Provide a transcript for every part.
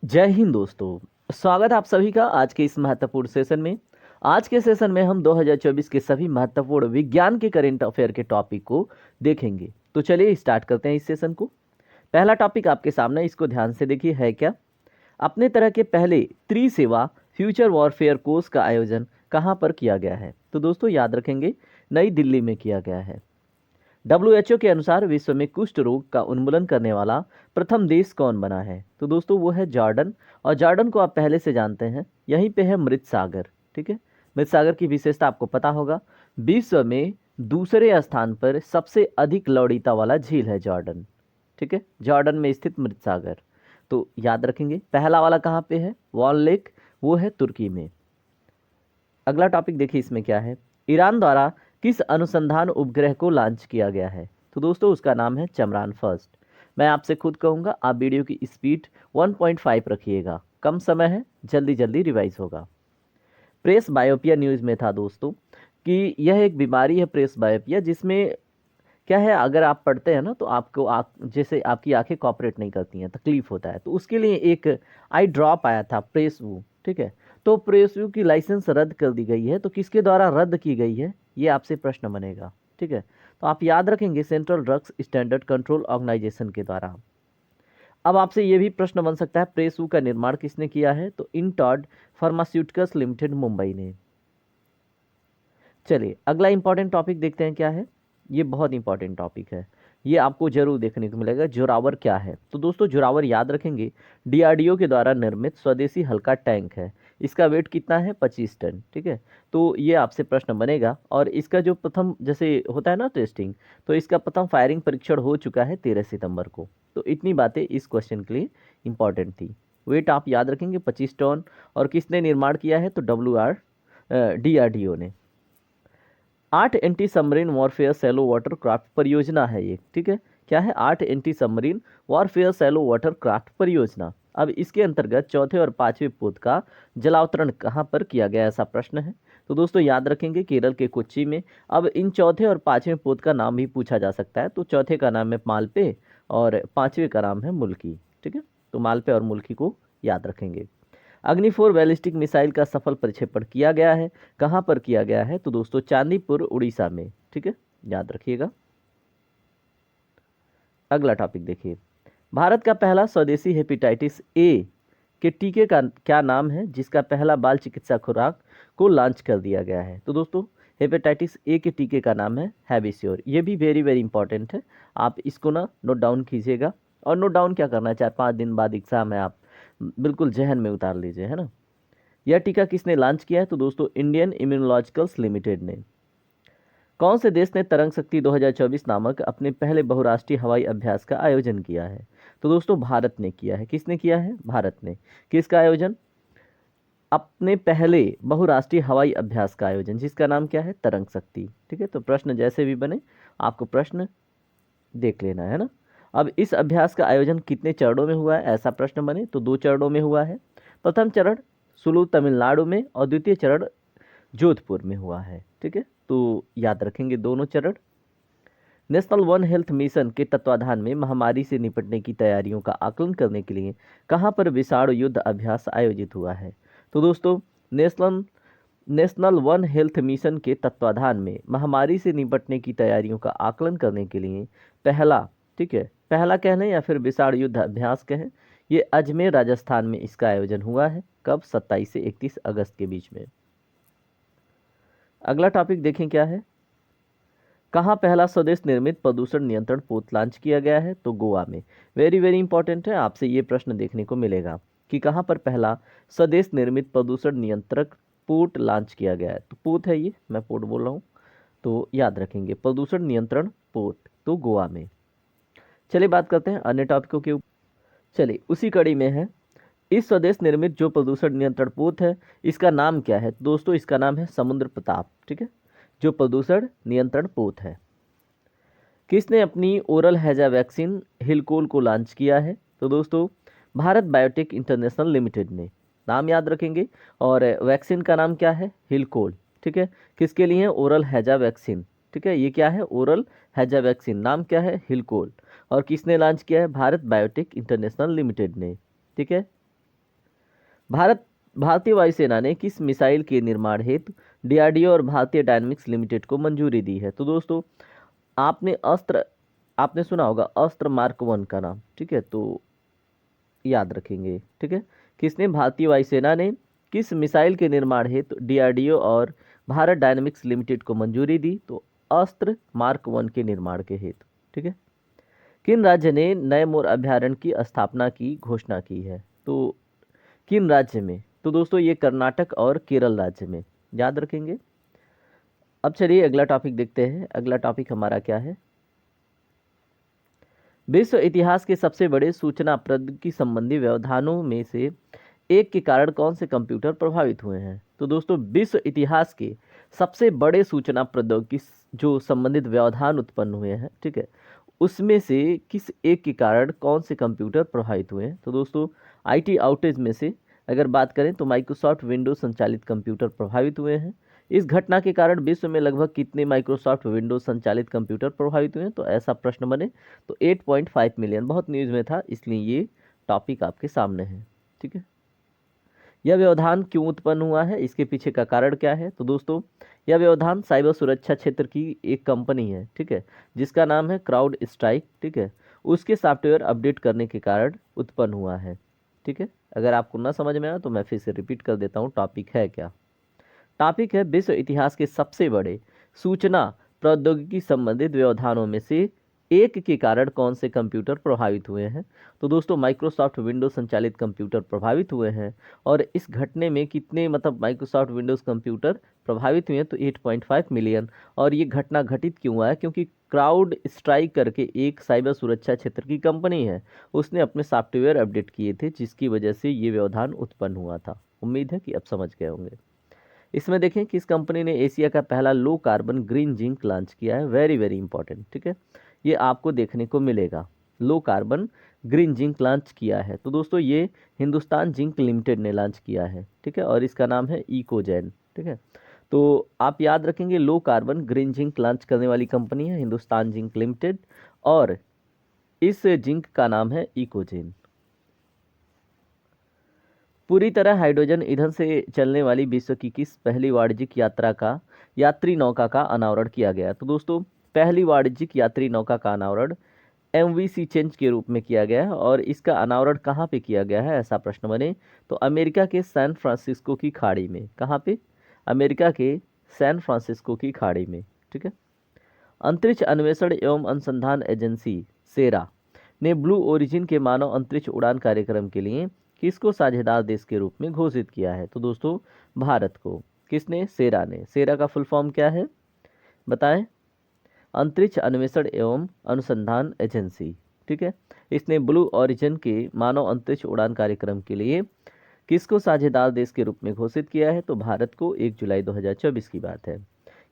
जय हिंद दोस्तों। स्वागत है आप सभी का आज के इस महत्वपूर्ण सेशन में। आज के सेशन में हम 2024 के सभी महत्वपूर्ण विज्ञान के करंट अफेयर के टॉपिक को देखेंगे। तो चलिए स्टार्ट करते हैं इस सेशन को। पहला टॉपिक आपके सामने, इसको ध्यान से देखिए है क्या। अपने तरह के पहले त्रिसेवा फ्यूचर वॉरफेयर कोर्स का आयोजन कहाँ पर किया गया है? तो दोस्तों याद रखेंगे, नई दिल्ली में किया गया है। WHO के अनुसार विश्व में कुष्ठ रोग का उन्मूलन करने वाला प्रथम देश कौन बना है? तो दोस्तों वो है जॉर्डन। और जॉर्डन को आप पहले से जानते हैं, यहीं पे है मृत सागर। ठीक है, मृत सागर की विशेषता आपको पता होगा। विश्व में दूसरे स्थान पर सबसे अधिक लवणीयता वाला झील है जॉर्डन। ठीक है, जॉर्डन में स्थित मृत सागर। तो याद रखेंगे, पहला वाला कहाँ पे है? वॉल लेक, वो है तुर्की में। अगला टॉपिक देखिए इसमें क्या है। ईरान द्वारा किस अनुसंधान उपग्रह को लॉन्च किया गया है? तो दोस्तों उसका नाम है चमरान फर्स्ट। मैं आपसे खुद कहूँगा, आप वीडियो की स्पीड 1.5 रखिएगा, कम समय है, जल्दी जल्दी रिवाइज होगा। प्रेस बायोपिया न्यूज़ में था दोस्तों कि यह एक बीमारी है प्रेस बायोपिया, जिसमें क्या है, अगर आप पढ़ते हैं ना तो आपको जैसे आपकी आंखें कॉपरेट नहीं करती हैं, तकलीफ होता है, तो उसके लिए एक आई ड्रॉप आया था प्रेस व्यू। ठीक है, तो प्रेस व्यू की लाइसेंस रद्द कर दी गई है, तो किसके द्वारा रद्द की गई है, ये आपसे प्रश्न बनेगा। ठीक है, तो आप याद रखेंगे central drugs standard control organisation के द्वारा। अब आपसे ये भी प्रश्न बन सकता है, प्रेस व्यू का निर्माण किसने किया है? तो इंटॉड फार्मास्यूटिकल्स लिमिटेड मुंबई ने। चलिए अगला इंपॉर्टेंट टॉपिक देखते हैं क्या है। ये बहुत इंपॉर्टेंट टॉपिक है, ये आपको जरूर देखने को मिलेगा। जोरावर क्या है? तो दोस्तों जोरावर याद रखेंगे, DRDO के द्वारा निर्मित स्वदेशी हल्का टैंक है। इसका वेट कितना है? 25 टन। ठीक है, तो ये आपसे प्रश्न बनेगा। और इसका जो प्रथम जैसे होता है ना टेस्टिंग, तो इसका प्रथम फायरिंग परीक्षण हो चुका है 13 सितंबर को। तो इतनी बातें इस क्वेश्चन के लिए इंपॉर्टेंट थी। वेट आप याद रखेंगे 25 टन। और किसने निर्माण किया है? तो DRDO ने। 8 anti submarine warfare shallow water craft परियोजना है ये। ठीक है, क्या है? 8 anti submarine warfare shallow water craft परियोजना। अब इसके अंतर्गत चौथे और पांचवें पोत का जलावतरण कहाँ पर किया गया, ऐसा प्रश्न है। तो दोस्तों याद रखेंगे केरल के कोच्चि में। अब इन चौथे और पांचवें पोत का नाम भी पूछा जा सकता है, तो चौथे का नाम है मालपे और पांचवें का नाम है मुल्की। ठीक है, तो मालपे और मुल्की को याद रखेंगे। अग्नि 4 बैलिस्टिक मिसाइल का सफल प्रक्षेपण किया गया है, कहाँ पर किया गया है? तो दोस्तों चांदीपुर उड़ीसा में। ठीक है, याद रखिएगा। अगला टॉपिक देखिए, भारत का पहला स्वदेशी हेपेटाइटिस ए के टीके का क्या नाम है, जिसका पहला बाल चिकित्सा खुराक को लॉन्च कर दिया गया है? तो दोस्तों हेपेटाइटिस ए के टीके का नाम है हैबिश्योर। ये भी वेरी वेरी इंपॉर्टेंट है, आप इसको ना नोट डाउन कीजिएगा। और नोट डाउन क्या करना है, 4-5 दिन बाद एग्जाम है, आप बिल्कुल जहन में उतार लीजिए, है ना। यह टीका किसने लॉन्च किया है? तो दोस्तों इंडियन इम्यूनोलॉजिकल्स लिमिटेड ने। कौन से देश ने तरंग शक्ति 2024 नामक अपने पहले बहुराष्ट्रीय हवाई अभ्यास का आयोजन किया है? तो दोस्तों भारत ने किया है। किसने किया है? भारत ने। किसका आयोजन? अपने पहले बहुराष्ट्रीय हवाई अभ्यास का आयोजन, जिसका नाम क्या है? तरंग शक्ति। ठीक है, तो प्रश्न जैसे भी बने आपको प्रश्न देख लेना है ना। अब इस अभ्यास का आयोजन कितने चरणों में हुआ है, ऐसा प्रश्न बने तो 2 चरणों में हुआ है। प्रथम चरण सुलू तमिलनाडु में और द्वितीय चरण जोधपुर में हुआ है। ठीक है, तो याद रखेंगे दोनों चरण। नेशनल वन हेल्थ मिशन के तत्वाधान में महामारी से निपटने की तैयारियों का आकलन करने के लिए कहाँ पर विषाणु युद्ध अभ्यास आयोजित हुआ है? तो दोस्तों national national one health mission के तत्वाधान में महामारी से निपटने की तैयारियों का आकलन करने के लिए पहला, ठीक है, पहला कह लें या फिर विषाणु युद्ध अभ्यास कहें, ये अजमेर राजस्थान में इसका आयोजन हुआ है। कब? 27 से 31 अगस्त के बीच में। अगला टॉपिक देखें क्या है। कहाँ पहला स्वदेश निर्मित प्रदूषण नियंत्रण पोत लॉन्च किया गया है? तो गोवा में। वेरी वेरी इंपॉर्टेंट है, आपसे ये प्रश्न देखने को मिलेगा कि कहाँ पर पहला स्वदेश निर्मित प्रदूषण नियंत्रक पोत लॉन्च किया गया है। तो पोत है ये, मैं पोत बोल रहा हूँ, तो याद रखेंगे प्रदूषण नियंत्रण पोत, तो गोवा में। चलिए बात करते हैं अन्य टॉपिकों के ऊपर। चलिए उसी कड़ी में है, इस स्वदेश निर्मित जो प्रदूषण नियंत्रण पोत है, इसका नाम क्या है? दोस्तों इसका नाम है समुद्र प्रताप। ठीक है, जो प्रदूषण नियंत्रण पोत है। किसने अपनी ओरल हैजा वैक्सीन हिलकोल को लॉन्च किया है? तो दोस्तों भारत बायोटेक इंटरनेशनल लिमिटेड ने। नाम याद रखेंगे। और वैक्सीन का नाम क्या है? हिलकोल। ठीक है, किसके लिए? ओरल हैजा वैक्सीन। ठीक है, ये क्या है? ओरल हैजा वैक्सीन, नाम क्या है? हिलकोल। और किसने लॉन्च किया है? भारत बायोटेक इंटरनेशनल लिमिटेड ने। ठीक है, भारतीय वायुसेना ने किस मिसाइल के निर्माण हेतु डीआरडीओ और भारतीय डायनेमिक्स लिमिटेड को मंजूरी दी है? तो दोस्तों आपने सुना होगा अस्त्र मार्क 1 का नाम, ठीक है, तो याद रखेंगे, ठीक है। किसने, भारतीय वायुसेना ने किस मिसाइल के निर्माण हेतु डीआरडीओ और भारत डायनेमिक्स लिमिटेड को मंजूरी दी? तो अस्त्र मार्क 1 के निर्माण के हेतु, ठीक है। किन राज्य ने नए मोर अभ्यारण्य की स्थापना की घोषणा की है? तो किन राज्य में? तो दोस्तों ये कर्नाटक और केरल राज्य में, याद रखेंगे। अब चलिए अगला टॉपिक देखते हैं। अगला टॉपिक हमारा क्या है? विश्व इतिहास के सबसे बड़े सूचना प्रौद्योगिकी संबंधी व्यवधानों में से एक के कारण कौन से कंप्यूटर प्रभावित हुए हैं? तो दोस्तों विश्व इतिहास के सबसे बड़े सूचना प्रौद्योगिकी जो संबंधित व्यवधान उत्पन्न हुए हैं, ठीक है, उसमें से किस एक के कारण कौन से कंप्यूटर प्रभावित हुए हैं? तो दोस्तों आईटी आउटेज में से अगर बात करें तो माइक्रोसॉफ्ट विंडोज संचालित कंप्यूटर प्रभावित हुए हैं। इस घटना के कारण विश्व में लगभग कितने माइक्रोसॉफ्ट विंडोज संचालित कंप्यूटर प्रभावित हुए हैं? तो ऐसा प्रश्न बने तो 8.5 मिलियन, बहुत न्यूज़ में था, इसलिए ये टॉपिक आपके सामने है, ठीक है। यह व्यवधान क्यों उत्पन्न हुआ है, इसके पीछे का कारण क्या है? तो दोस्तों यह व्यवधान साइबर सुरक्षा क्षेत्र की एक कंपनी है, ठीक है, जिसका नाम है क्राउड स्ट्राइक, ठीक है, उसके सॉफ्टवेयर अपडेट करने के कारण उत्पन्न हुआ है, ठीक है। अगर आपको ना समझ में आया तो मैं फिर से रिपीट कर देता हूँ, टॉपिक है क्या? टॉपिक है विश्व इतिहास के सबसे बड़े सूचना प्रौद्योगिकी संबंधित व्यवधानों में से एक के कारण कौन से कंप्यूटर प्रभावित हुए हैं? तो दोस्तों माइक्रोसॉफ्ट विंडोज संचालित कंप्यूटर प्रभावित हुए हैं। और इस घटने में कितने माइक्रोसॉफ्ट विंडोज कंप्यूटर प्रभावित हुए हैं? तो 8.5 मिलियन। और ये घटना घटित क्यों हुआ है? क्योंकि क्राउड स्ट्राइक करके एक साइबर सुरक्षा क्षेत्र की कंपनी है, उसने अपने सॉफ्टवेयर अपडेट किए थे, जिसकी वजह से ये व्यवधान उत्पन्न हुआ था। उम्मीद है कि अब समझ गए होंगे। इसमें देखें किस कंपनी ने एशिया का पहला low carbon green zinc launch किया है? वेरी वेरी इंपॉर्टेंट, ठीक है, ये आपको देखने को मिलेगा। Low carbon green zinc launch किया है, तो दोस्तों ये हिंदुस्तान जिंक लिमिटेड ने लॉन्च किया है, ठीक है, और इसका नाम है इकोजेन, ठीक है। तो आप याद रखेंगे low carbon green zinc launch करने वाली कंपनी है हिंदुस्तान जिंक लिमिटेड, और इस जिंक का नाम है इकोजेन। पूरी तरह हाइड्रोजन ईंधन से चलने वाली विश्व की किस पहली वाणिज्यिक यात्री नौका का अनावरण किया गया? तो दोस्तों पहली वाणिज्यिक यात्री नौका का अनावरण एमवीसी चेंज के रूप में किया गया है। और इसका अनावरण कहाँ पे किया गया है, ऐसा प्रश्न बने तो अमेरिका के सैन फ्रांसिस्को की खाड़ी में। कहाँ पे? अमेरिका के सैन फ्रांसिस्को की खाड़ी में, ठीक है। अंतरिक्ष अन्वेषण एवं अनुसंधान एजेंसी सेरा ने ब्लू ओरिजिन के मानव अंतरिक्ष उड़ान कार्यक्रम के लिए किसको साझेदार देश के रूप में घोषित किया है? तो दोस्तों भारत को। किसने? सेरा ने। सेरा का फुल फॉर्म क्या है बताएं? अंतरिक्ष अन्वेषण एवं अनुसंधान एजेंसी, ठीक है। इसने ब्लू ओरिजिन के मानव अंतरिक्ष उड़ान कार्यक्रम के लिए किसको साझेदार देश के रूप में घोषित किया है? तो भारत को। 1 जुलाई 2024 की बात है।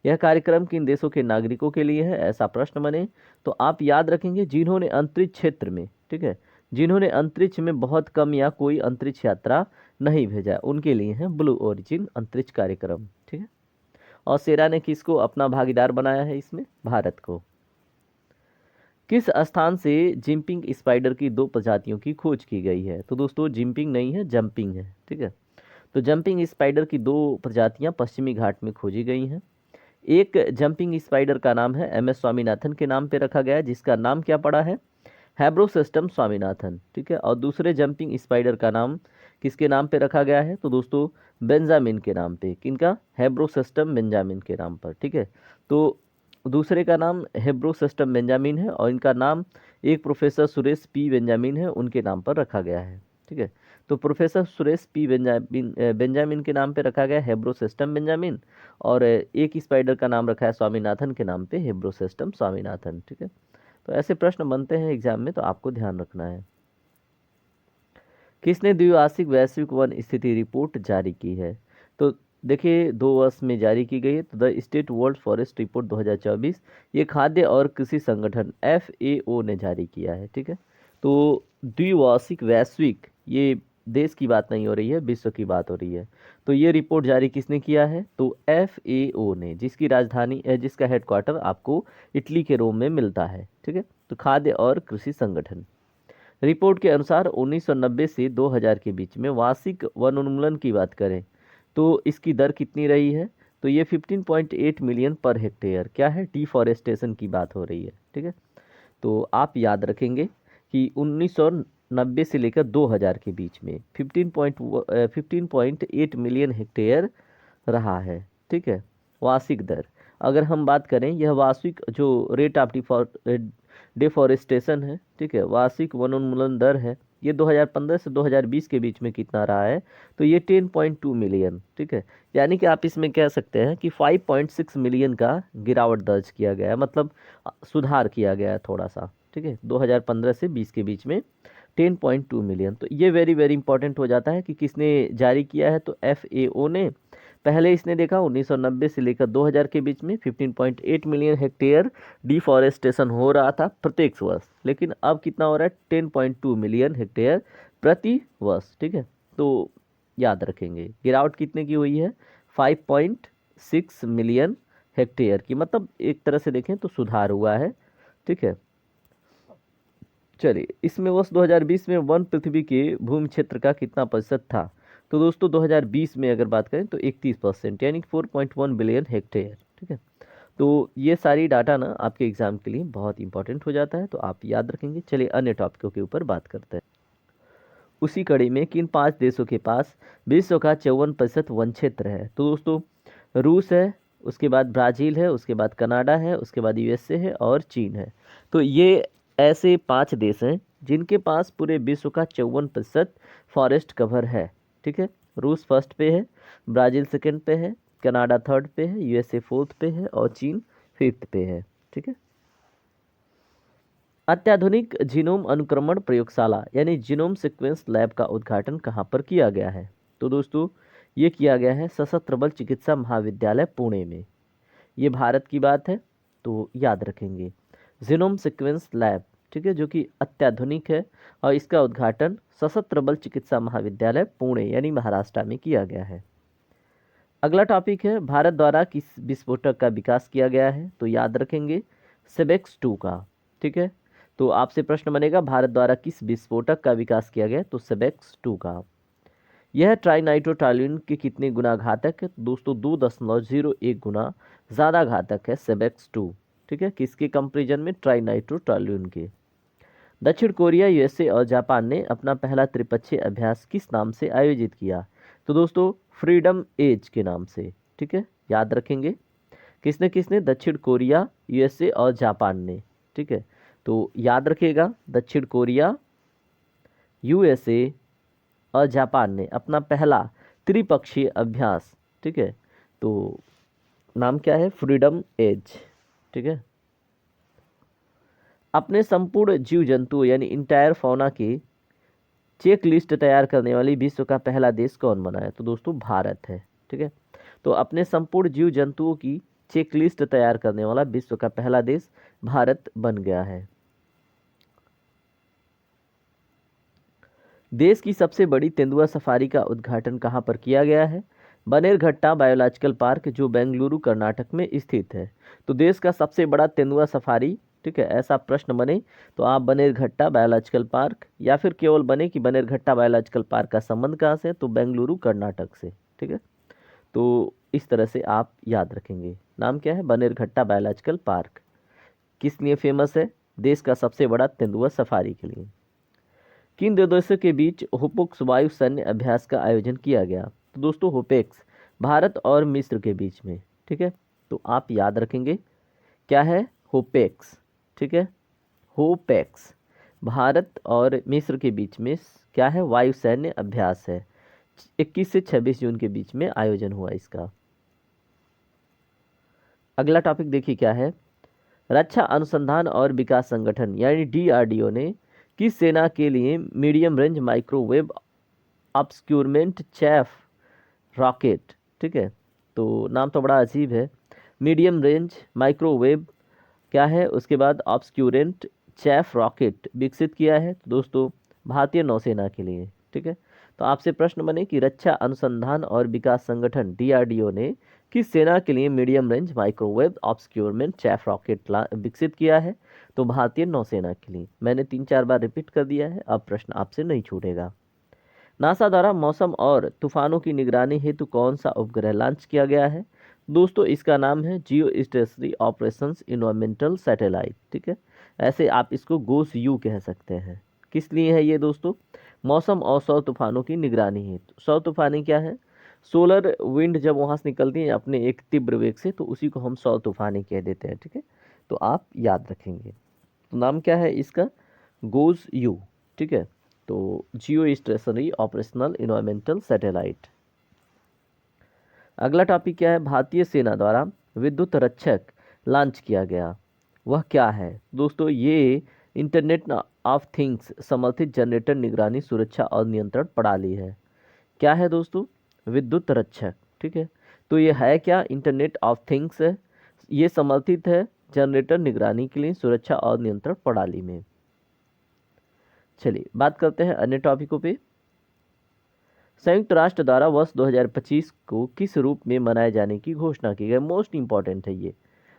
यह कार्यक्रम किन देशों के नागरिकों के लिए है, ऐसा प्रश्न बने तो आप याद रखेंगे जिन्होंने अंतरिक्ष क्षेत्र में, ठीक है, जिन्होंने अंतरिक्ष में बहुत कम या कोई अंतरिक्ष यात्रा नहीं भेजा, उनके लिए है ब्लू ओरिजिन अंतरिक्ष कार्यक्रम, ठीक है। और सेरा ने किसको अपना भागीदार बनाया है इसमें? भारत को। किस स्थान से जिम्पिंग स्पाइडर की 2 प्रजातियों की खोज की गई है? तो दोस्तों जिम्पिंग नहीं है, जंपिंग है, ठीक है। तो जंपिंग स्पाइडर की 2 प्रजातियां पश्चिमी घाट में खोजी गई हैं। एक जंपिंग स्पाइडर का नाम है एम एस स्वामीनाथन के नाम पे रखा गया है, जिसका नाम क्या पड़ा है? हैब्रोसिस्टम स्वामीनाथन, ठीक है। और दूसरे जंपिंग स्पाइडर का नाम किसके नाम पे रखा गया है? तो दोस्तों बेंजामिन के नाम पे। किनका? हैब्रोसिस्टम बेंजामिन के नाम पर, ठीक है। तो दूसरे का नाम हैब्रोसिस्टम बेंजामिन है और इनका नाम एक प्रोफेसर सुरेश पी बेंजामिन है, उनके नाम पर रखा गया है, ठीक है। तो प्रोफेसर सुरेश पी बेंजामिन के नाम पे रखा गया हैब्रोसिस्टम बेंजामिन, और एक स्पाइडर का नाम रखा है स्वामीनाथन के नाम पे हैब्रोसिस्टम स्वामीनाथन, ठीक है। तो ऐसे प्रश्न बनते हैं एग्जाम में, तो आपको ध्यान रखना है। किसने द्विवार्षिक वैश्विक वन स्थिति रिपोर्ट जारी की है? तो देखिए 2 वर्ष में जारी की गई है। तो the state world forest report 2024 ये खाद्य और कृषि संगठन FAO ने जारी किया है, ठीक है। तो द्विवार्षिक वैश्विक, ये देश की बात नहीं हो रही है, विश्व की बात हो रही है। तो ये रिपोर्ट जारी किसने किया है? तो FAO ने, जिसकी राजधानी जिसका हेडक्वार्टर आपको इटली के रोम में मिलता है, ठीक है। तो खाद्य और कृषि संगठन। रिपोर्ट के अनुसार 1990 से 2000 के बीच में वार्षिक वनोन्मूलन की बात करें तो इसकी दर कितनी रही है, तो ये 15.8 मिलियन पर हेक्टेयर क्या है, डिफॉरेस्टेशन की बात हो रही है। ठीक है, तो आप याद रखेंगे कि 1990 से लेकर 2000 के बीच में 15.8 मिलियन हेक्टेयर रहा है। ठीक है, वार्षिक दर अगर हम बात करें, यह वार्षिक जो रेट ऑफ डिफॉरेस्टेशन है, ठीक है, वार्षिक वनोन्मूलन दर है, ये 2015 से 2020 के बीच में कितना रहा है, तो ये 10.2 मिलियन। ठीक है, यानी कि आप इसमें कह सकते हैं कि 5.6 मिलियन का गिरावट दर्ज किया गया है, मतलब सुधार किया गया है थोड़ा सा। ठीक है, 2015 से 20 के बीच में 10.2 मिलियन। तो ये वेरी वेरी इंपॉर्टेंट हो जाता है कि किसने जारी किया है, तो FAO ने। पहले इसने देखा 1990 से लेकर 2000 के बीच में 15.8 मिलियन हेक्टेयर डिफॉरेस्टेशन हो रहा था प्रत्येक वर्ष, लेकिन अब कितना हो रहा है, 10.2 मिलियन हेक्टेयर प्रति वर्ष। ठीक है, तो याद रखेंगे गिरावट कितने की हुई है, 5.6 मिलियन हेक्टेयर की, मतलब एक तरह से देखें तो सुधार हुआ है। ठीक है, चलिए इसमें वर्ष 2020 में वन पृथ्वी के भूमि क्षेत्र का कितना प्रतिशत था, तो दोस्तों 2020 में अगर बात करें तो 31%, यानी 4.1 बिलियन हेक्टेयर। ठीक है, तो ये सारी डाटा ना आपके एग्जाम के लिए बहुत इंपॉर्टेंट हो जाता है, तो आप याद रखेंगे। चलिए अन्य टॉपिकों के ऊपर बात करते हैं। उसी कड़ी में किन 5 देशों के पास विश्व का 54% वन क्षेत्र है, तो दोस्तों रूस है, उसके बाद ब्राज़ील है, उसके बाद कनाडा है, उसके बाद USA है और चीन है। तो ये ऐसे 5 देश हैं जिनके पास पूरे विश्व का 54% फॉरेस्ट कवर है। ठीक है, रूस फर्स्ट पे है, ब्राज़ील सेकंड पे है, कनाडा थर्ड पे है, USA फोर्थ पे है और चीन फिफ्थ पे है। ठीक है, अत्याधुनिक जीनोम अनुक्रमण प्रयोगशाला यानी जीनोम सीक्वेंस लैब का उद्घाटन कहाँ पर किया गया है, तो दोस्तों ये किया गया है सशस्त्र बल चिकित्सा महाविद्यालय पुणे में। ये भारत की बात है, तो याद रखेंगे जीनोम सीक्वेंस लैब। ठीक है, जो कि अत्याधुनिक है और इसका उद्घाटन सशस्त्र बल चिकित्सा महाविद्यालय पुणे यानी महाराष्ट्र में किया गया है। अगला टॉपिक है भारत द्वारा किस विस्फोटक का विकास किया गया है, तो याद रखेंगे सेबेक्स 2 का। ठीक है, तो आपसे प्रश्न बनेगा भारत द्वारा किस विस्फोटक का विकास किया गया, तो सेबेक्स 2 का। यह ट्राइनाइट्रोटॉल्यून के कितने गुना घातक है, दोस्तों 2.01 गुना ज़्यादा घातक है सेबेक्स 2। ठीक है, किसके कंपेरिजन में, ट्राइनाइट्रोटॉल्यून के। दक्षिण कोरिया, USA और जापान ने अपना पहला त्रिपक्षीय अभ्यास किस नाम से आयोजित किया, तो दोस्तों फ्रीडम एज के नाम से। ठीक है, याद रखेंगे किसने किसने, दक्षिण कोरिया, USA और जापान ने। ठीक है, तो याद रखिएगा दक्षिण कोरिया, USA और जापान ने अपना पहला त्रिपक्षीय अभ्यास। ठीक है, तो नाम क्या है, फ्रीडम एज। ठीक है, अपने संपूर्ण जीव जंतु यानी इंटायर फौना की चेक लिस्ट तैयार करने वाली विश्व का पहला देश कौन बना है, तो दोस्तों भारत है। ठीक है, तो अपने संपूर्ण जीव जंतुओं की चेक लिस्ट तैयार करने वाला विश्व का पहला देश भारत बन गया है। देश की सबसे बड़ी तेंदुआ सफारी का उद्घाटन कहाँ पर किया गया है, बनेरघट्टा बायोलॉजिकल पार्क जो बेंगलुरु कर्नाटक में स्थित है। तो देश का सबसे बड़ा तेंदुआ सफारी, ठीक है, ऐसा प्रश्न बने तो आप बनेरघट्टा बायोलॉजिकल पार्क, या फिर केवल बने कि बनेरघट्टा बायोलॉजिकल पार्क का संबंध कहाँ से है, तो बेंगलुरु कर्नाटक से। ठीक है, तो इस तरह से आप याद रखेंगे। नाम क्या है, बनेरघट्टा बायोलॉजिकल पार्क। किस लिए फेमस है, देश का सबसे बड़ा तेंदुआ सफारी के लिए। किन दो देशों के बीच होपेक्स वायु सैन्य अभ्यास का आयोजन किया गया, तो दोस्तों होपेक्स भारत और मिस्र के बीच में। ठीक है, तो आप याद रखेंगे क्या है, होपेक्स। ठीक है, होपेक्स भारत और मिस्र के बीच में क्या है, वायु सैन्य अभ्यास है। 21 से 26 जून के बीच में आयोजन हुआ इसका। अगला टॉपिक देखिए क्या है, रक्षा अनुसंधान और विकास संगठन यानी DRDO ने किस सेना के लिए medium range microwave obscurant chaff rocket, ठीक है, तो नाम तो बड़ा अजीब है, मीडियम रेंज माइक्रोवेव क्या है, उसके बाद ऑब्सक्यूरेंट चैफ रॉकेट विकसित किया है, तो दोस्तों भारतीय नौसेना के लिए। ठीक है, तो आपसे प्रश्न बने कि रक्षा अनुसंधान और विकास संगठन DRDO ने किस सेना के लिए medium range microwave obscurant chaff rocket विकसित किया है, तो भारतीय नौसेना के लिए। मैंने 3-4 बार रिपीट कर दिया है, अब प्रश्न आपसे नहीं छूटेगा। नासा द्वारा मौसम और तूफानों की निगरानी हेतु कौन सा उपग्रह लॉन्च किया गया है? दोस्तों इसका नाम है जियो स्टेशनरी ऑपरेशंस इन्वायरमेंटल सैटेलाइट। ठीक है, ऐसे आप इसको गोस यू कह सकते हैं। किस लिए है ये दोस्तों? मौसम और सौर तूफानों की निगरानी हेतु। सौर तूफानी क्या है? सोलर विंड जब वहाँ से निकलती है अपने एक तीव्र वेग से, तो उसी को हम सौर तूफानी कह देते हैं। ठीक है, तो आप याद रखेंगे। तो नाम क्या है इसका? Goes you. ठीक है, तो जियो स्टेशनरी ऑपरेशनल इन्वायरमेंटल सैटेलाइट। अगला टॉपिक क्या है? भारतीय सेना द्वारा विद्युत रक्षक लॉन्च किया गया, वह क्या है? दोस्तों ये इंटरनेट ऑफ थिंग्स समर्थित जनरेटर निगरानी सुरक्षा और नियंत्रण प्रणाली है। क्या है दोस्तों? विद्युत रक्षक। ठीक है, तो ये है क्या? इंटरनेट ऑफ थिंग्स है, ये समर्थित है जनरेटर निगरानी के लिए सुरक्षा और नियंत्रण प्रणाली में। चलिए बात करते हैं अन्य टॉपिकों पे। संयुक्त राष्ट्र द्वारा वर्ष 2025 को किस रूप में मनाए जाने की घोषणा की गई? मोस्ट इंपॉर्टेंट है ये।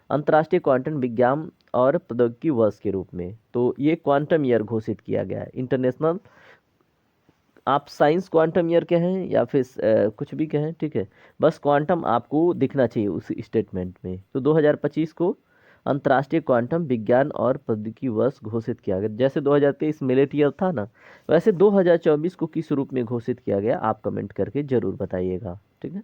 अंतर्राष्ट्रीय क्वांटम विज्ञान और प्रौद्योगिकी वर्ष के रूप में। तो ये क्वांटम ईयर घोषित किया गया है। इंटरनेशनल, आप साइंस क्वांटम ईयर कहें या फिर कुछ भी कहें, ठीक है, बस क्वांटम आपको दिखना चाहिए उस स्टेटमेंट में। तो 2025 को अंतर्राष्ट्रीय क्वांटम विज्ञान और प्रौद्योगिकी वर्ष घोषित किया गया। जैसे 2023 मिलेट ईयर था ना, वैसे 2024 को किस रूप में घोषित किया गया आप कमेंट करके जरूर बताइएगा। ठीक है,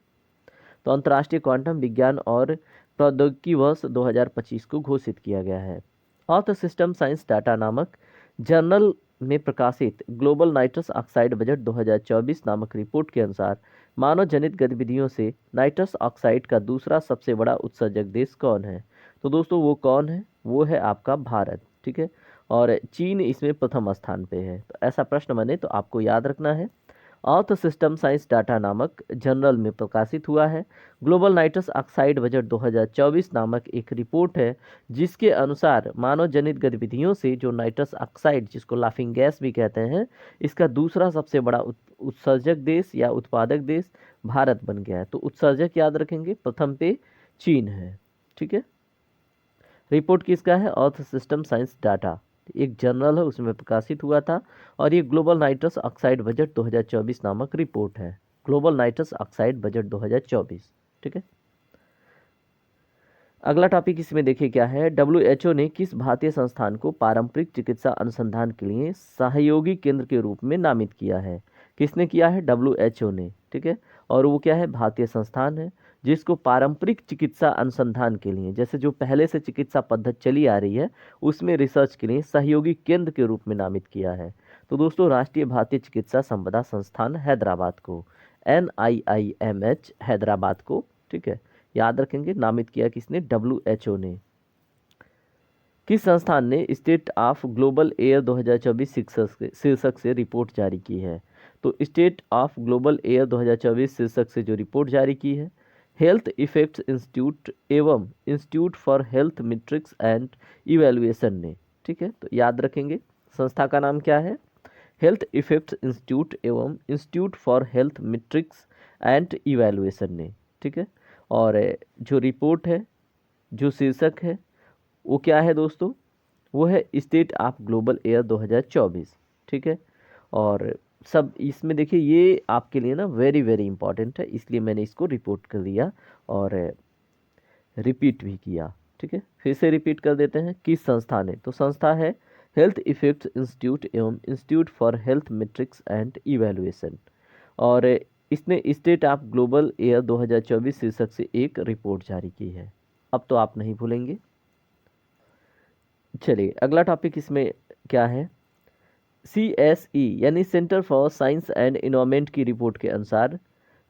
तो अंतर्राष्ट्रीय क्वांटम विज्ञान और प्रौद्योगिकी वर्ष 2025 को घोषित किया गया है। अर्थ सिस्टम साइंस डाटा नामक जर्नल में प्रकाशित ग्लोबल नाइट्रस ऑक्साइड बजट 2024 नामक रिपोर्ट के अनुसार मानव जनित गतिविधियों से नाइट्रस ऑक्साइड का दूसरा सबसे बड़ा उत्सर्जक देश कौन है? तो दोस्तों वो कौन है? वो है आपका भारत। ठीक है, और चीन इसमें प्रथम स्थान पे है। तो ऐसा प्रश्न बने तो आपको याद रखना है। अर्थ सिस्टम साइंस डाटा नामक जर्नल में प्रकाशित हुआ है ग्लोबल नाइट्रस ऑक्साइड बजट 2024 नामक एक रिपोर्ट है, जिसके अनुसार मानव जनित गतिविधियों से जो नाइट्रस ऑक्साइड, जिसको लाफिंग गैस भी कहते हैं, इसका दूसरा सबसे बड़ा उत्सर्जक देश या उत्पादक देश भारत बन गया है। तो उत्सर्जक याद रखेंगे, प्रथम पे चीन है। ठीक है, रिपोर्ट किसका है? अर्थ सिस्टम साइंस डाटा, एक जर्नल है उसमें प्रकाशित हुआ था, और ये ग्लोबल नाइट्रस ऑक्साइड बजट 2024 नामक रिपोर्ट है। Global nitrous oxide budget 2024। ठीक है, अगला टॉपिक इसमें देखिए क्या है। WHO ने किस भारतीय संस्थान को पारंपरिक चिकित्सा अनुसंधान के लिए सहयोगी केंद्र के रूप में नामित किया है? किसने किया है? WHO ने। ठीक है, और वो क्या है? भारतीय संस्थान है जिसको पारंपरिक चिकित्सा अनुसंधान के लिए, जैसे जो पहले से चिकित्सा पद्धति चली आ रही है उसमें रिसर्च के लिए सहयोगी केंद्र के रूप में नामित किया है। तो दोस्तों राष्ट्रीय भारतीय चिकित्सा संपदा संस्थान हैदराबाद को, NIIMH हैदराबाद को, ठीक है, याद रखेंगे, नामित किया किसने? WHO ने। किस संस्थान ने स्टेट ऑफ ग्लोबल एयर 2024 शीर्षक से रिपोर्ट जारी की है? तो स्टेट ऑफ ग्लोबल एयर 2024 शीर्षक से जो रिपोर्ट जारी की है हेल्थ इफेक्ट्स इंस्टीट्यूट एवं institute for health metrics and evaluation ने। ठीक है, तो याद रखेंगे संस्था का नाम क्या है? हेल्थ इफेक्ट्स इंस्टीट्यूट एवं institute for health metrics and evaluation ने। ठीक है, और जो रिपोर्ट है, जो शीर्षक है, वो क्या है दोस्तों? वो है स्टेट ऑफ ग्लोबल एयर 2024। ठीक है, और सब इसमें देखिए ये आपके लिए ना वेरी वेरी इंपॉर्टेंट है, इसलिए मैंने इसको रिपोर्ट कर दिया और रिपीट भी किया। ठीक है, फिर से रिपीट कर देते हैं किस संस्था ने। तो संस्था है हेल्थ इफेक्ट्स इंस्टीट्यूट एवं institute for health matrix and evaluation, और इसने स्टेट ऑफ ग्लोबल एयर 2024 शीर्षक से एक रिपोर्ट जारी की है। अब तो आप नहीं भूलेंगे। चलिए अगला टॉपिक इसमें क्या है। CSE यानी centre for science and environment की रिपोर्ट के अनुसार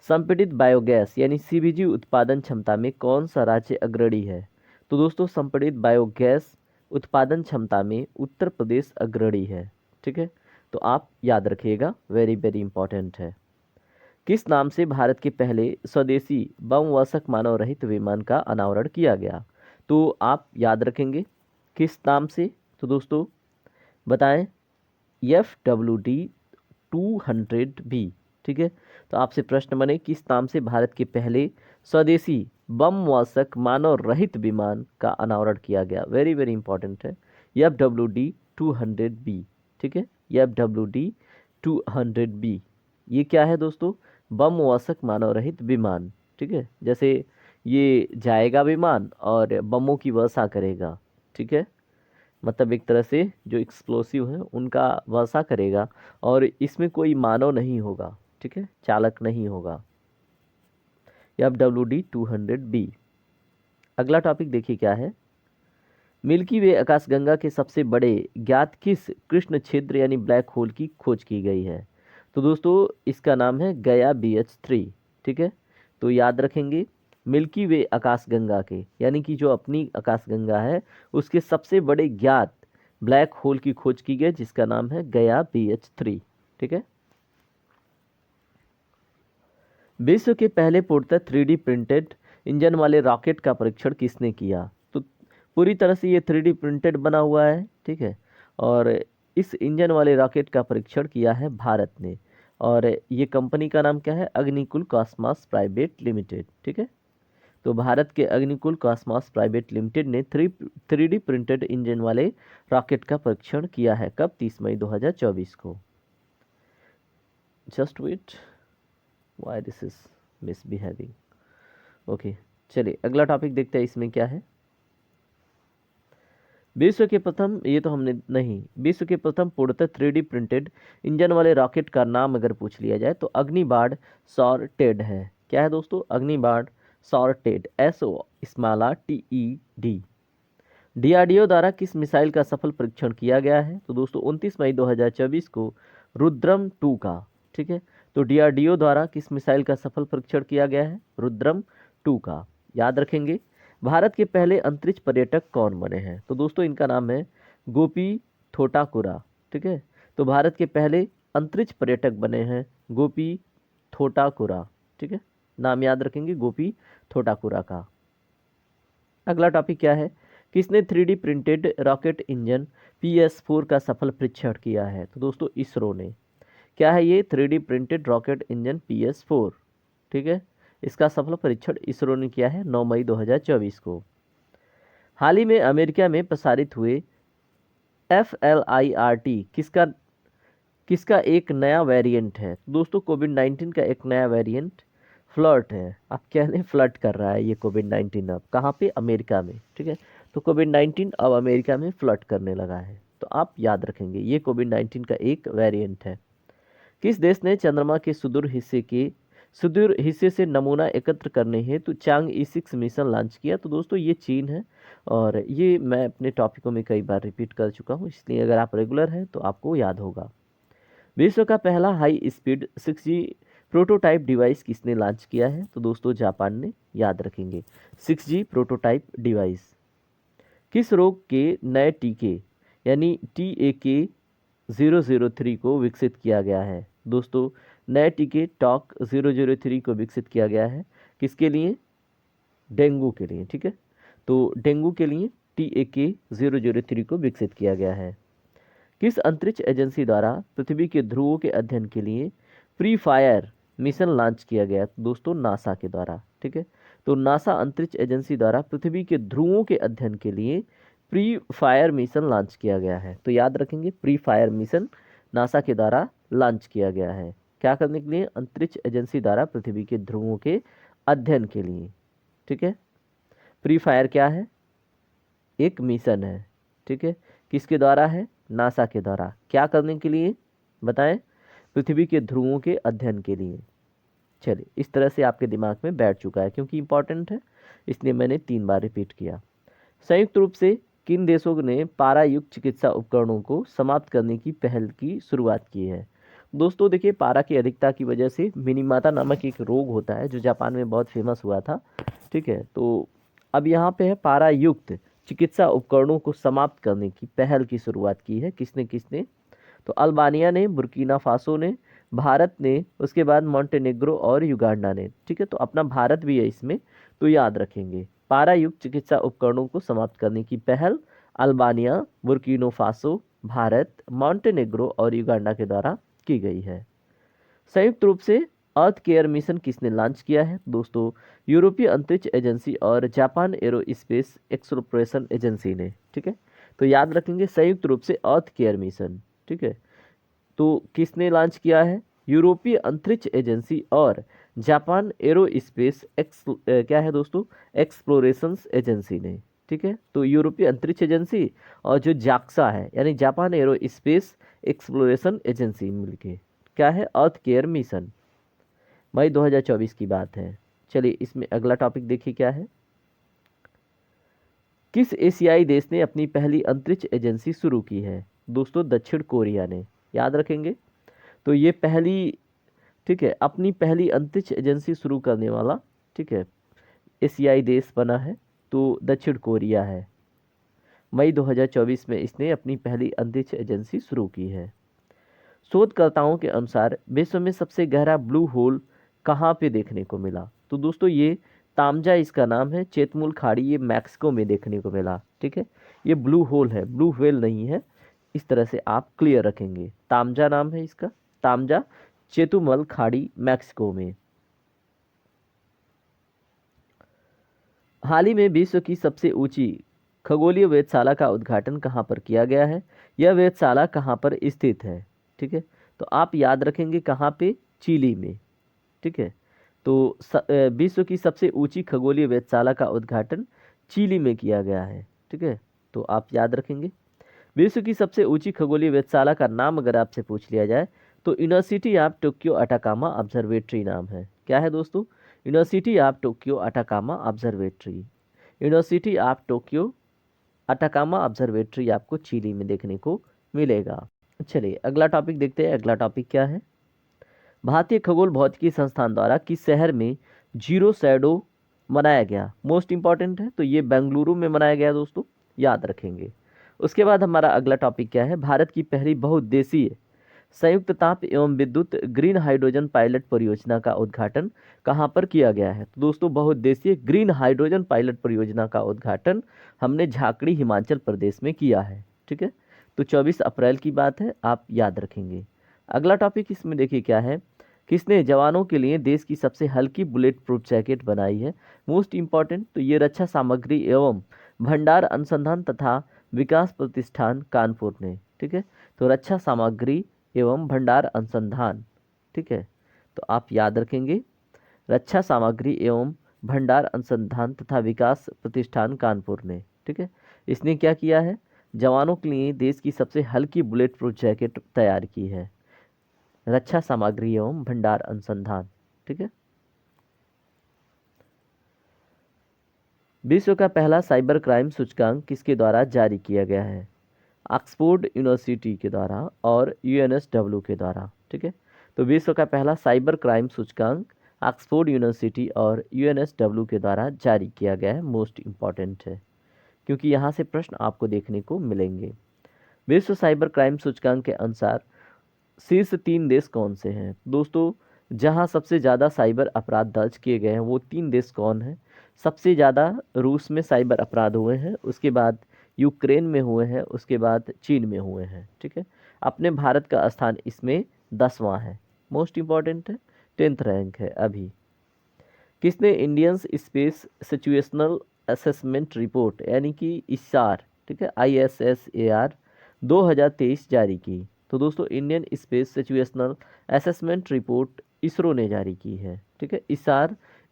संपीड़ित बायोगैस यानी CBG उत्पादन क्षमता में कौन सा राज्य अग्रणी है? तो दोस्तों संपीड़ित बायोगैस उत्पादन क्षमता में उत्तर प्रदेश अग्रणी है। ठीक है, तो आप याद रखिएगा, वेरी वेरी इंपॉर्टेंट है। किस नाम से भारत के पहले स्वदेशी बम वर्षक मानव रहित विमान का अनावरण किया गया? तो आप याद रखेंगे किस नाम से? तो दोस्तों बताएं, FWD-200B। ठीक है, तो आपसे प्रश्न बने किस नाम से भारत के पहले स्वदेशी बम वर्षक मानव रहित विमान का अनावरण किया गया? वेरी वेरी इंपॉर्टेंट है, FWD-200B, ठीक है, FWD-200B। ये क्या है दोस्तों? बम वाहक मानव रहित विमान, ठीक है। जैसे ये जाएगा विमान और बमों की वर्षा करेगा, ठीक है, मतलब एक तरह से जो एक्सप्लोसिव है उनका वर्षा करेगा और इसमें कोई मानव नहीं होगा, ठीक है, चालक नहीं होगा। FWD-200B। अगला टॉपिक देखिए क्या है। मिल्की वे आकाशगंगा के सबसे बड़े ज्ञात किस कृष्ण क्षेत्र यानी ब्लैक होल की खोज की गई है? तो दोस्तों इसका नाम है गया BH3, ठीक है। तो याद रखेंगे, मिल्की वे आकाशगंगा के यानी कि जो अपनी आकाशगंगा है उसके सबसे बड़े ज्ञात ब्लैक होल की खोज की गई जिसका नाम है गया BH3, ठीक है। विश्व के पहले पूर्णतः 3D प्रिंटेड इंजन वाले रॉकेट का परीक्षण किसने किया? तो पूरी तरह से ये 3D प्रिंटेड बना हुआ है, ठीक है, और इस इंजन वाले रॉकेट का परीक्षण किया है भारत ने, और ये कंपनी का नाम क्या है? अग्निकुल कॉस्मॉस प्राइवेट लिमिटेड, ठीक है। तो भारत के अग्निकुल कॉस्मॉस प्राइवेट लिमिटेड ने 3D प्रिंटेड इंजन वाले रॉकेट का परीक्षण किया है। कब? 30 मई 2024 को। Just wait, why this is misbehaving. Okay, चलिए अगला टॉपिक देखते हैं इसमें क्या है। विश्व के प्रथम, ये तो हमने नहीं, विश्व के प्रथम पूर्णतः 3D प्रिंटेड इंजन वाले रॉकेट का नाम अगर पूछ लिया जाए तो अग्निबाण सॉर्टेड है। क्या है दोस्तों? अग्निबाण सॉर्टेड, SOTED। DRDO द्वारा किस मिसाइल का सफल परीक्षण किया गया है? तो दोस्तों 29 मई 2024 को रुद्रम 2 का, ठीक है। तो DRDO द्वारा किस मिसाइल का सफल परीक्षण किया गया है? रुद्रम 2 का। याद रखेंगे। भारत के पहले अंतरिक्ष पर्यटक कौन बने हैं? तो दोस्तों इनका नाम है गोपी थोटाकुरा, ठीक है। तो भारत के पहले अंतरिक्ष पर्यटक बने हैं गोपी थोटाकुरा, ठीक है, नाम याद रखेंगे गोपी थोटाकुरा का। अगला टॉपिक क्या है? किसने 3D printed rocket engine PS4 का सफल परीक्षण किया है? तो दोस्तों इसरो ने। क्या है ये? 3D printed rocket engine PS4, ठीक है। इसका सफल परीक्षण इसरो ने किया है 9 मई 2024 को। हाल ही में अमेरिका में प्रसारित हुए FLIRT किसका एक नया वेरिएंट है? दोस्तों कोविड-19 का एक नया वेरिएंट फ्लर्ट है। आप कह लें फ्लर्ट कर रहा है ये कोविड-19 अब कहाँ पे? अमेरिका में, ठीक है। तो कोविड-19 अब अमेरिका में फ्लर्ट करने लगा है, तो आप याद रखेंगे ये कोविड-19 का एक वेरिएंट है। किस देश ने चंद्रमा के सुदूर हिस्से से नमूना एकत्र करने हेतु चांग E6 मिशन लॉन्च किया? तो दोस्तों ये चीन है, और ये मैं अपने टॉपिकों में कई बार रिपीट कर चुका हूँ, इसलिए अगर आप रेगुलर हैं तो आपको याद होगा। विश्व का पहला high speed 6G prototype device किसने लॉन्च किया है? तो दोस्तों जापान ने। याद रखेंगे 6G प्रोटोटाइप डिवाइस। किस रोग के नए टीके यानी TAK-003 को विकसित किया गया है? दोस्तों नए टीके टॉक 003 को विकसित किया गया है किसके लिए? डेंगू के लिए, ठीक है। तो डेंगू के लिए TAK-003 को विकसित किया गया है। किस अंतरिक्ष एजेंसी द्वारा पृथ्वी के ध्रुवों के अध्ययन के लिए प्री फायर मिशन लॉन्च किया गया? दोस्तों नासा के द्वारा, ठीक है। तो नासा अंतरिक्ष एजेंसी द्वारा पृथ्वी के ध्रुवों के अध्ययन के लिए प्री फायर मिशन लॉन्च किया गया है। तो याद रखेंगे प्री फायर मिशन नासा के द्वारा लॉन्च किया गया है। क्या करने के लिए? अंतरिक्ष एजेंसी द्वारा पृथ्वी के ध्रुवों के अध्ययन के लिए, ठीक है। प्री फायर क्या है? एक मिशन है, ठीक है। किसके द्वारा है? नासा के द्वारा। क्या करने के लिए बताएं? पृथ्वी के ध्रुवों के अध्ययन के लिए। चलिए इस तरह से आपके दिमाग में बैठ चुका है क्योंकि इंपॉर्टेंट है, इसलिए मैंने 3 बार रिपीट किया। संयुक्त रूप से किन देशों ने पारायुक्त चिकित्सा उपकरणों को समाप्त करने की पहल की शुरुआत की है? दोस्तों देखिए पारा की अधिकता की वजह से मिनीमाता नामक एक रोग होता है जो जापान में बहुत फेमस हुआ था, ठीक है। तो अब यहाँ पे है पारायुक्त चिकित्सा उपकरणों को समाप्त करने की पहल की शुरुआत की है किसने किसने? तो अल्बानिया ने, बुर्किना फासो ने, भारत ने, उसके बाद मॉन्टेनेग्रो और युगांडा ने, ठीक है। तो अपना भारत भी है इसमें, तो याद रखेंगे पारायुक्त चिकित्सा उपकरणों को समाप्त करने की पहल Albania, Burkina Faso, Bharat, Montenegro और युगांडा के द्वारा की गई है। संयुक्त रूप से अर्थ केयर मिशन किसने लॉन्च किया है? दोस्तों यूरोपीय अंतरिक्ष एजेंसी और जापान एरोस्पेस एक्सप्लोरेशन एजेंसी ने, ठीक है। तो याद रखेंगे संयुक्त रूप से अर्थ केयर मिशन, ठीक है। तो किसने लॉन्च किया है? यूरोपीय अंतरिक्ष एजेंसी और जापान एरोस्पेस क्या है दोस्तों, एक्सप्लोरेशंस एजेंसी ने, ठीक है। तो यूरोपीय अंतरिक्ष एजेंसी और जो जाक्सा है यानी जापान एरोस्पेस एक्सप्लोरेशन एजेंसी मिलके क्या है, अर्थ केयर मिशन, मई 2024 की बात है। चलिए इसमें अगला टॉपिक देखिए क्या है। किस एशियाई देश ने अपनी पहली अंतरिक्ष एजेंसी शुरू की है? दोस्तों दक्षिण कोरिया ने, याद रखेंगे। तो ये पहली, ठीक है, अपनी पहली अंतरिक्ष एजेंसी शुरू करने वाला, ठीक है, एशियाई देश बना है तो दक्षिण कोरिया है। मई 2024 में इसने अपनी पहली अंतरिक्ष एजेंसी शुरू की है। शोधकर्ताओं के अनुसार विश्व में सबसे गहरा ब्लू होल कहाँ पे देखने को मिला? तो दोस्तों ये तामजा इसका नाम है, चेतमुल खाड़ी, ये मैक्सिको में देखने को मिला, ठीक है। ये ब्लू होल है, ब्लू व्हेल नहीं है। इस तरह से आप क्लियर रखेंगे, तामजा नाम है इसका, तामजा, चेतुमल खाड़ी, मैक्सिको में। हाल ही में विश्व की सबसे ऊंची खगोलीय वेधशाला का उद्घाटन कहाँ पर किया गया है? यह वेधशाला कहाँ पर स्थित है? ठीक है, तो आप याद रखेंगे कहाँ पे, चिली में, ठीक है। तो विश्व की सबसे ऊंची खगोलीय वेधशाला का उद्घाटन चिली में किया गया है, ठीक है। तो आप याद रखेंगे विश्व की सबसे ऊंची खगोलीय वेधशाला का नाम अगर आपसे पूछ लिया जाए तो university of Tokyo Atacama observatory नाम है। क्या है दोस्तों? University of Tokyo Atacama observatory, university of Tokyo Atacama observatory आपको चिली में देखने को मिलेगा। चलिए अगला टॉपिक देखते हैं। अगला टॉपिक क्या है? भारतीय खगोल भौतिकी संस्थान द्वारा किस शहर में जीरो शैडो मनाया गया? मोस्ट इंपॉर्टेंट है, तो ये बेंगलुरु में मनाया गया दोस्तों, याद रखेंगे। उसके बाद हमारा अगला टॉपिक क्या है? भारत की पहली बहुउद्देशीय संयुक्त ताप एवं विद्युत ग्रीन हाइड्रोजन पायलट परियोजना का उद्घाटन कहाँ पर किया गया है? तो दोस्तों बहुउद्देशीय ग्रीन हाइड्रोजन पायलट परियोजना का उद्घाटन हमने झाकड़ी हिमाचल प्रदेश में किया है, ठीक है। तो 24 अप्रैल की बात है, आप याद रखेंगे। अगला टॉपिक इसमें देखिए क्या है, किसने जवानों के लिए देश की सबसे हल्की बुलेट प्रूफ जैकेट बनाई है? मोस्ट इंपॉर्टेंट, तो ये रक्षा सामग्री एवं भंडार अनुसंधान तथा विकास प्रतिष्ठान कानपुर ने, ठीक है। तो रक्षा सामग्री एवं भंडार अनुसंधान, ठीक है। तो आप याद रखेंगे रक्षा सामग्री एवं भंडार अनुसंधान तथा विकास प्रतिष्ठान कानपुर ने, ठीक है। इसने क्या किया है? जवानों के लिए देश की सबसे हल्की बुलेट प्रूफ जैकेट तैयार की है, रक्षा सामग्री एवं भंडार अनुसंधान, ठीक है। विश्व का पहला साइबर क्राइम सूचकांक किसके द्वारा जारी किया गया है? ऑक्सफोर्ड यूनिवर्सिटी के द्वारा और यूएनएसडब्ल्यू के द्वारा, ठीक है। तो विश्व का पहला साइबर क्राइम सूचकांक ऑक्सफोर्ड यूनिवर्सिटी और यूएनएसडब्ल्यू के द्वारा जारी किया गया है। मोस्ट इंपॉर्टेंट है क्योंकि यहाँ से प्रश्न आपको देखने को मिलेंगे। विश्व साइबर क्राइम सूचकांक के अनुसार शीर्ष 3 देश कौन से हैं? दोस्तों जहां सबसे ज़्यादा साइबर अपराध दर्ज किए गए हैं वो 3 देश कौन हैं? सबसे ज़्यादा रूस में साइबर अपराध हुए हैं, उसके बाद यूक्रेन में हुए हैं, उसके बाद चीन में हुए हैं, ठीक है। अपने भारत का स्थान इसमें 10वां है। मोस्ट इम्पॉर्टेंट है, 10th रैंक है अभी। किसने Indian space situational assessment report यानी कि ISAR, ठीक है, ISSAR 2023 जारी की? तो दोस्तों Indian space situational assessment report ISRO ने जारी की है, ठीक है। ISAR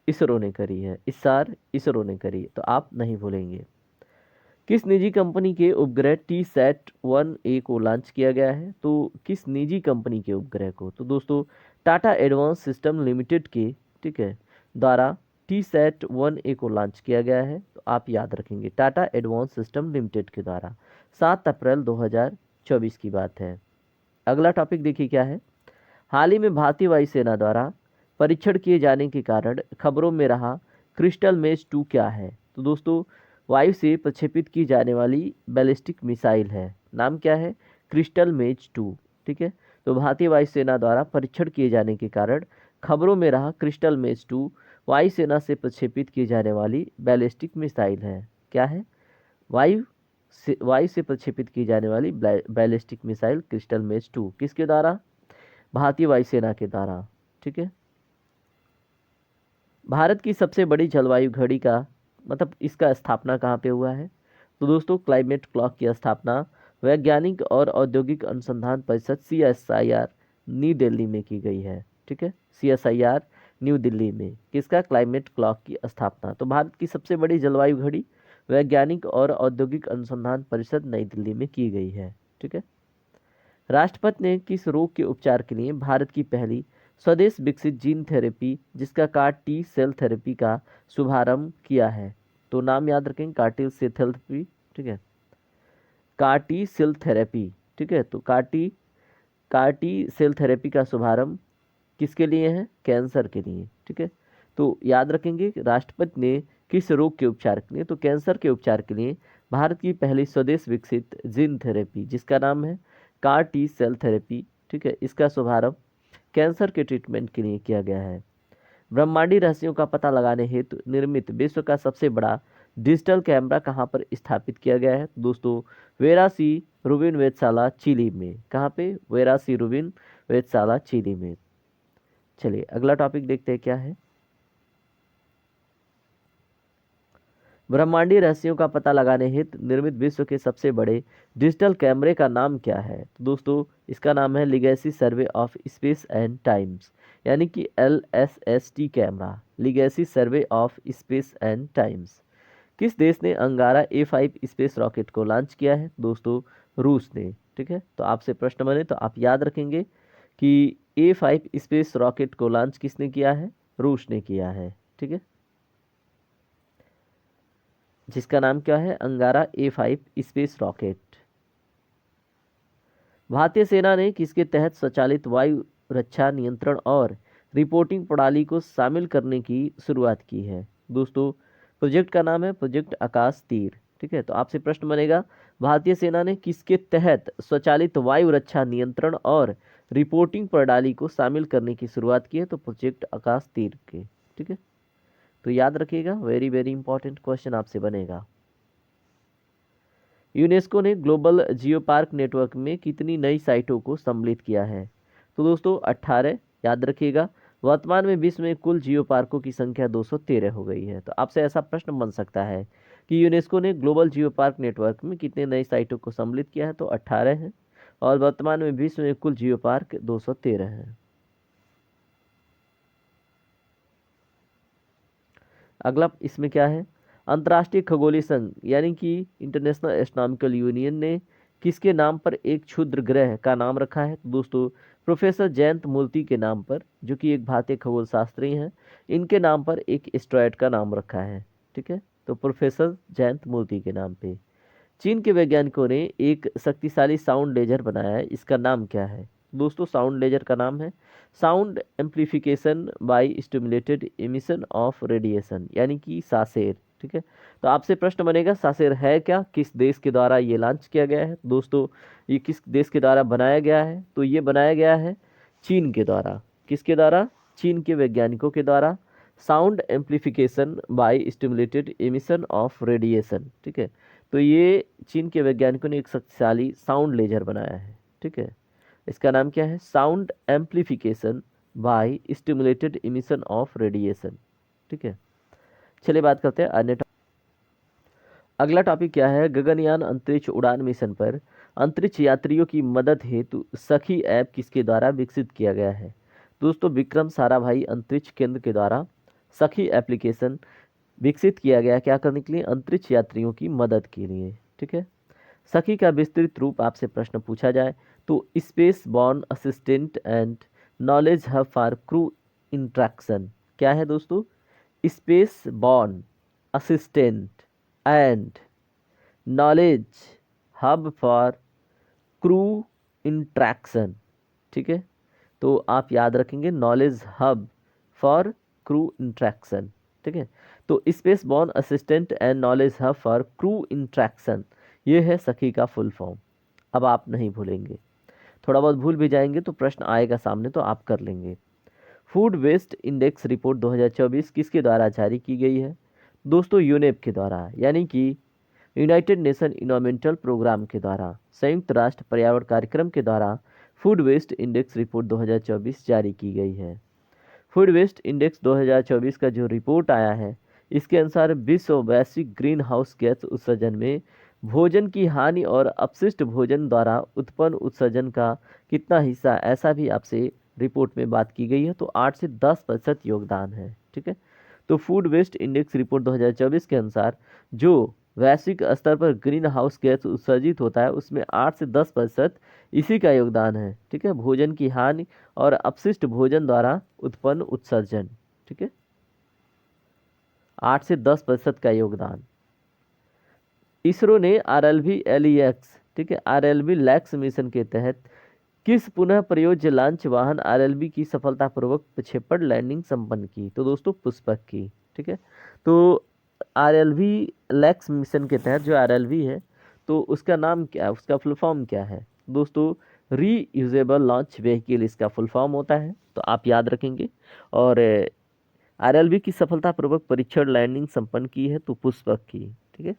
इसरो ने करी है, ISAR इसरो ने करी है, तो आप नहीं भूलेंगे। किस निजी कंपनी के उपग्रह TSAT-1A को लॉन्च किया गया है? तो किस निजी कंपनी के उपग्रह को? तो दोस्तों टाटा एडवांस सिस्टम लिमिटेड के, ठीक है, द्वारा TSAT-1A को लॉन्च किया गया है। तो आप याद रखेंगे टाटा एडवांस सिस्टम लिमिटेड के द्वारा, 7 अप्रैल 2024 की बात है। अगला टॉपिक देखिए क्या है, हाल ही में भारतीय वायुसेना द्वारा परीक्षण किए जाने के कारण खबरों में रहा क्रिस्टल मेज 2 क्या है? तो दोस्तों वायु से प्रक्षेपित की जाने वाली बैलिस्टिक मिसाइल है, नाम क्या है? क्रिस्टल मेज 2, ठीक है। तो भारतीय वायुसेना द्वारा परीक्षण किए जाने के कारण खबरों में रहा क्रिस्टल मेज 2 वायुसेना से प्रक्षेपित की जाने वाली बैलिस्टिक मिसाइल है। क्या है? वायु से प्रक्षेपित की जाने वाली बैलिस्टिक मिसाइल क्रिस्टल मेज 2 किसके द्वारा? भारतीय वायुसेना के द्वारा, ठीक है। भारत की सबसे बड़ी जलवायु घड़ी का मतलब इसका स्थापना कहाँ पे हुआ है? तो दोस्तों क्लाइमेट क्लॉक की स्थापना वैज्ञानिक और औद्योगिक अनुसंधान परिषद CSIR नई दिल्ली में की गई है। ठीक है, CSIR न्यू दिल्ली में किसका क्लाइमेट क्लॉक की स्थापना। तो भारत की सबसे बड़ी जलवायु घड़ी वैज्ञानिक और औद्योगिक अनुसंधान परिषद नई दिल्ली में की गई है। ठीक है, राष्ट्रपति ने किस रोग के उपचार के लिए भारत की पहली स्वदेश विकसित जीन थेरेपी जिसका कार टी सेल थेरेपी का शुभारंभ किया है। तो नाम याद रखें, कार्टिल सेल थेरेपी। ठीक है, कार्टी सेल थेरेपी। ठीक है, तो कार्टी सेल थेरेपी का शुभारंभ किसके लिए है, कैंसर के लिए। ठीक है, तो याद रखेंगे राष्ट्रपति ने किस रोग के उपचार के लिए, तो कैंसर के उपचार के लिए भारत की पहली स्वदेश विकसित जीन थेरेपी जिसका नाम है कार टी सेल थेरेपी। ठीक है, इसका शुभारंभ कैंसर के ट्रीटमेंट के लिए किया गया है। ब्रह्मांडीय रहस्यों का पता लगाने हेतु निर्मित विश्व का सबसे बड़ा डिजिटल कैमरा कहाँ पर स्थापित किया गया है। दोस्तों वेरासी रुबिन वेधशाला चिली में। कहाँ पे, वेरासी रुबिन वेधशाला चिली में। चलिए अगला टॉपिक देखते हैं क्या है। ब्रह्मांडीय रहस्यों का पता लगाने हेतु निर्मित विश्व के सबसे बड़े डिजिटल कैमरे का नाम क्या है। तो दोस्तों इसका नाम है legacy survey of space and times, यानी कि LSST camera, legacy survey of space and times. किस देश ने अंगारा A5 स्पेस रॉकेट को लॉन्च किया है। दोस्तों रूस ने। ठीक है, तो आपसे प्रश्न बने तो आप याद रखेंगे कि A5 स्पेस रॉकेट को लॉन्च किसने किया है, रूस ने किया है। ठीक है, जिसका नाम क्या है, अंगारा A5 स्पेस रॉकेट। भारतीय सेना ने किसके तहत स्वचालित वायु रक्षा नियंत्रण और रिपोर्टिंग प्रणाली को शामिल करने की शुरुआत की है। दोस्तों प्रोजेक्ट का नाम है प्रोजेक्ट आकाश तीर। ठीक है, तो आपसे प्रश्न बनेगा भारतीय सेना ने किसके तहत स्वचालित वायु रक्षा नियंत्रण और रिपोर्टिंग प्रणाली को शामिल करने की शुरुआत की है। तो प्रोजेक्ट आकाश तीर के। ठीक है, तो याद रखिएगा, वेरी वेरी इंपॉर्टेंट क्वेश्चन आपसे बनेगा। यूनेस्को ने ग्लोबल जियो पार्क नेटवर्क में कितनी नई साइटों को सम्मिलित किया है। तो दोस्तों 18। याद रखिएगा, वर्तमान में विश्व में कुल जियो पार्कों की संख्या 213 हो गई है। तो आपसे ऐसा प्रश्न बन सकता है कि यूनेस्को ने ग्लोबल जियो पार्क नेटवर्क में कितने नई साइटों को सम्मिलित किया है। तो 18 है, और वर्तमान में विश्व में कुल जियो पार्क 213 है। अगला इसमें क्या है, अंतर्राष्ट्रीय खगोलीय संघ यानी कि इंटरनेशनल एस्ट्रोनॉमिकल यूनियन ने किसके नाम पर एक क्षुद्र ग्रह का नाम रखा है। तो दोस्तों प्रोफेसर जयंत मूर्ति के नाम पर, जो कि एक भारतीय खगोल शास्त्री हैं, इनके नाम पर एक एस्ट्रॉयड का नाम रखा है। ठीक है, तो प्रोफेसर जयंत मूर्ति के नाम पे। चीन के वैज्ञानिकों ने एक शक्तिशाली साउंड लेजर बनाया है, इसका नाम क्या है। दोस्तों साउंड लेजर का नाम है sound amplification by stimulated emission of radiation, यानी कि सासेर। ठीक है, तो आपसे प्रश्न बनेगा सासेर है क्या, किस देश के द्वारा ये लॉन्च किया गया है। दोस्तों ये किस देश के द्वारा बनाया गया है, तो ये बनाया गया है चीन के द्वारा। किसके द्वारा, चीन के वैज्ञानिकों के द्वारा, sound amplification by stimulated emission of radiation. ठीक है, तो ये चीन के वैज्ञानिकों ने एक शक्तिशाली साउंड लेजर बनाया है। ठीक है, इसका नाम क्या है, sound amplification by stimulated emission of radiation. ठीक है, चलिए बात करते हैं अन्य अगला टॉपिक क्या है, गगनयान अंतरिक्ष उड़ान मिशन पर अंतरिक्ष यात्रियों की मदद हेतु सखी ऐप किसके द्वारा विकसित किया गया है। दोस्तों विक्रम साराभाई अंतरिक्ष केंद्र के द्वारा सखी एप्लीकेशन विकसित किया गया, क्या करने के लिए, अंतरिक्ष यात्रियों की मदद के लिए। ठीक है, सखी का विस्तृत रूप आपसे प्रश्न पूछा जाए तो space born assistant and knowledge hub for crew interaction. क्या है दोस्तों, space born assistant and knowledge hub for crew interaction. ठीक है, तो आप याद रखेंगे knowledge hub for crew interaction. ठीक है, तो space born assistant and knowledge hub for crew interaction, ये है सखी का फुल फॉर्म। अब आप नहीं भूलेंगे, थोड़ा बहुत भूल भी जाएंगे तो प्रश्न आएगा सामने तो आप कर लेंगे। फूड वेस्ट इंडेक्स रिपोर्ट 2024 किसके द्वारा जारी की गई है। दोस्तों यूनेप के द्वारा, यानी कि यूनाइटेड नेशन इन्वायरमेंटल प्रोग्राम के द्वारा, संयुक्त राष्ट्र पर्यावरण कार्यक्रम के द्वारा फूड वेस्ट इंडेक्स रिपोर्ट 2024 जारी की गई है। फूड वेस्ट इंडेक्स 2024 का जो रिपोर्ट आया है, इसके अनुसार विश्व वैश्विक ग्रीन हाउस गैस उत्सर्जन में भोजन की हानि और अपशिष्ट भोजन द्वारा उत्पन्न उत्सर्जन का कितना हिस्सा, ऐसा भी आपसे रिपोर्ट में बात की गई है। तो 8 से 10% योगदान है। ठीक है, तो फूड वेस्ट इंडेक्स रिपोर्ट 2024 के अनुसार जो वैश्विक स्तर पर ग्रीन हाउस गैस उत्सर्जित होता है उसमें 8 से 10% इसी का योगदान है। ठीक है, भोजन की हानि और अपशिष्ट भोजन द्वारा उत्पन्न उत्सर्जन। ठीक है, 8 से 10% का योगदान। इसरो ने आरएलवी एलईएक्स, ठीक है, आरएलवी लैक्स मिशन के तहत किस पुनः प्रयोज्य लॉन्च वाहन आरएलवी की सफलतापूर्वक प्रक्षेपण लैंडिंग संपन्न की? तो दोस्तों पुष्पक की। ठीक है, तो आरएलवी लैक्स मिशन के तहत जो आरएलवी है तो उसका नाम क्या है, उसका फुल फॉर्म क्या है? दोस्तों रीयूजेबल लॉन्च व्हीकल इसका फुल फॉर्म होता है, तो आप याद रखेंगे। और आरएलवी की सफलतापूर्वक परीक्षण लैंडिंग संपन्न की है तो पुष्पक की। ठीक है,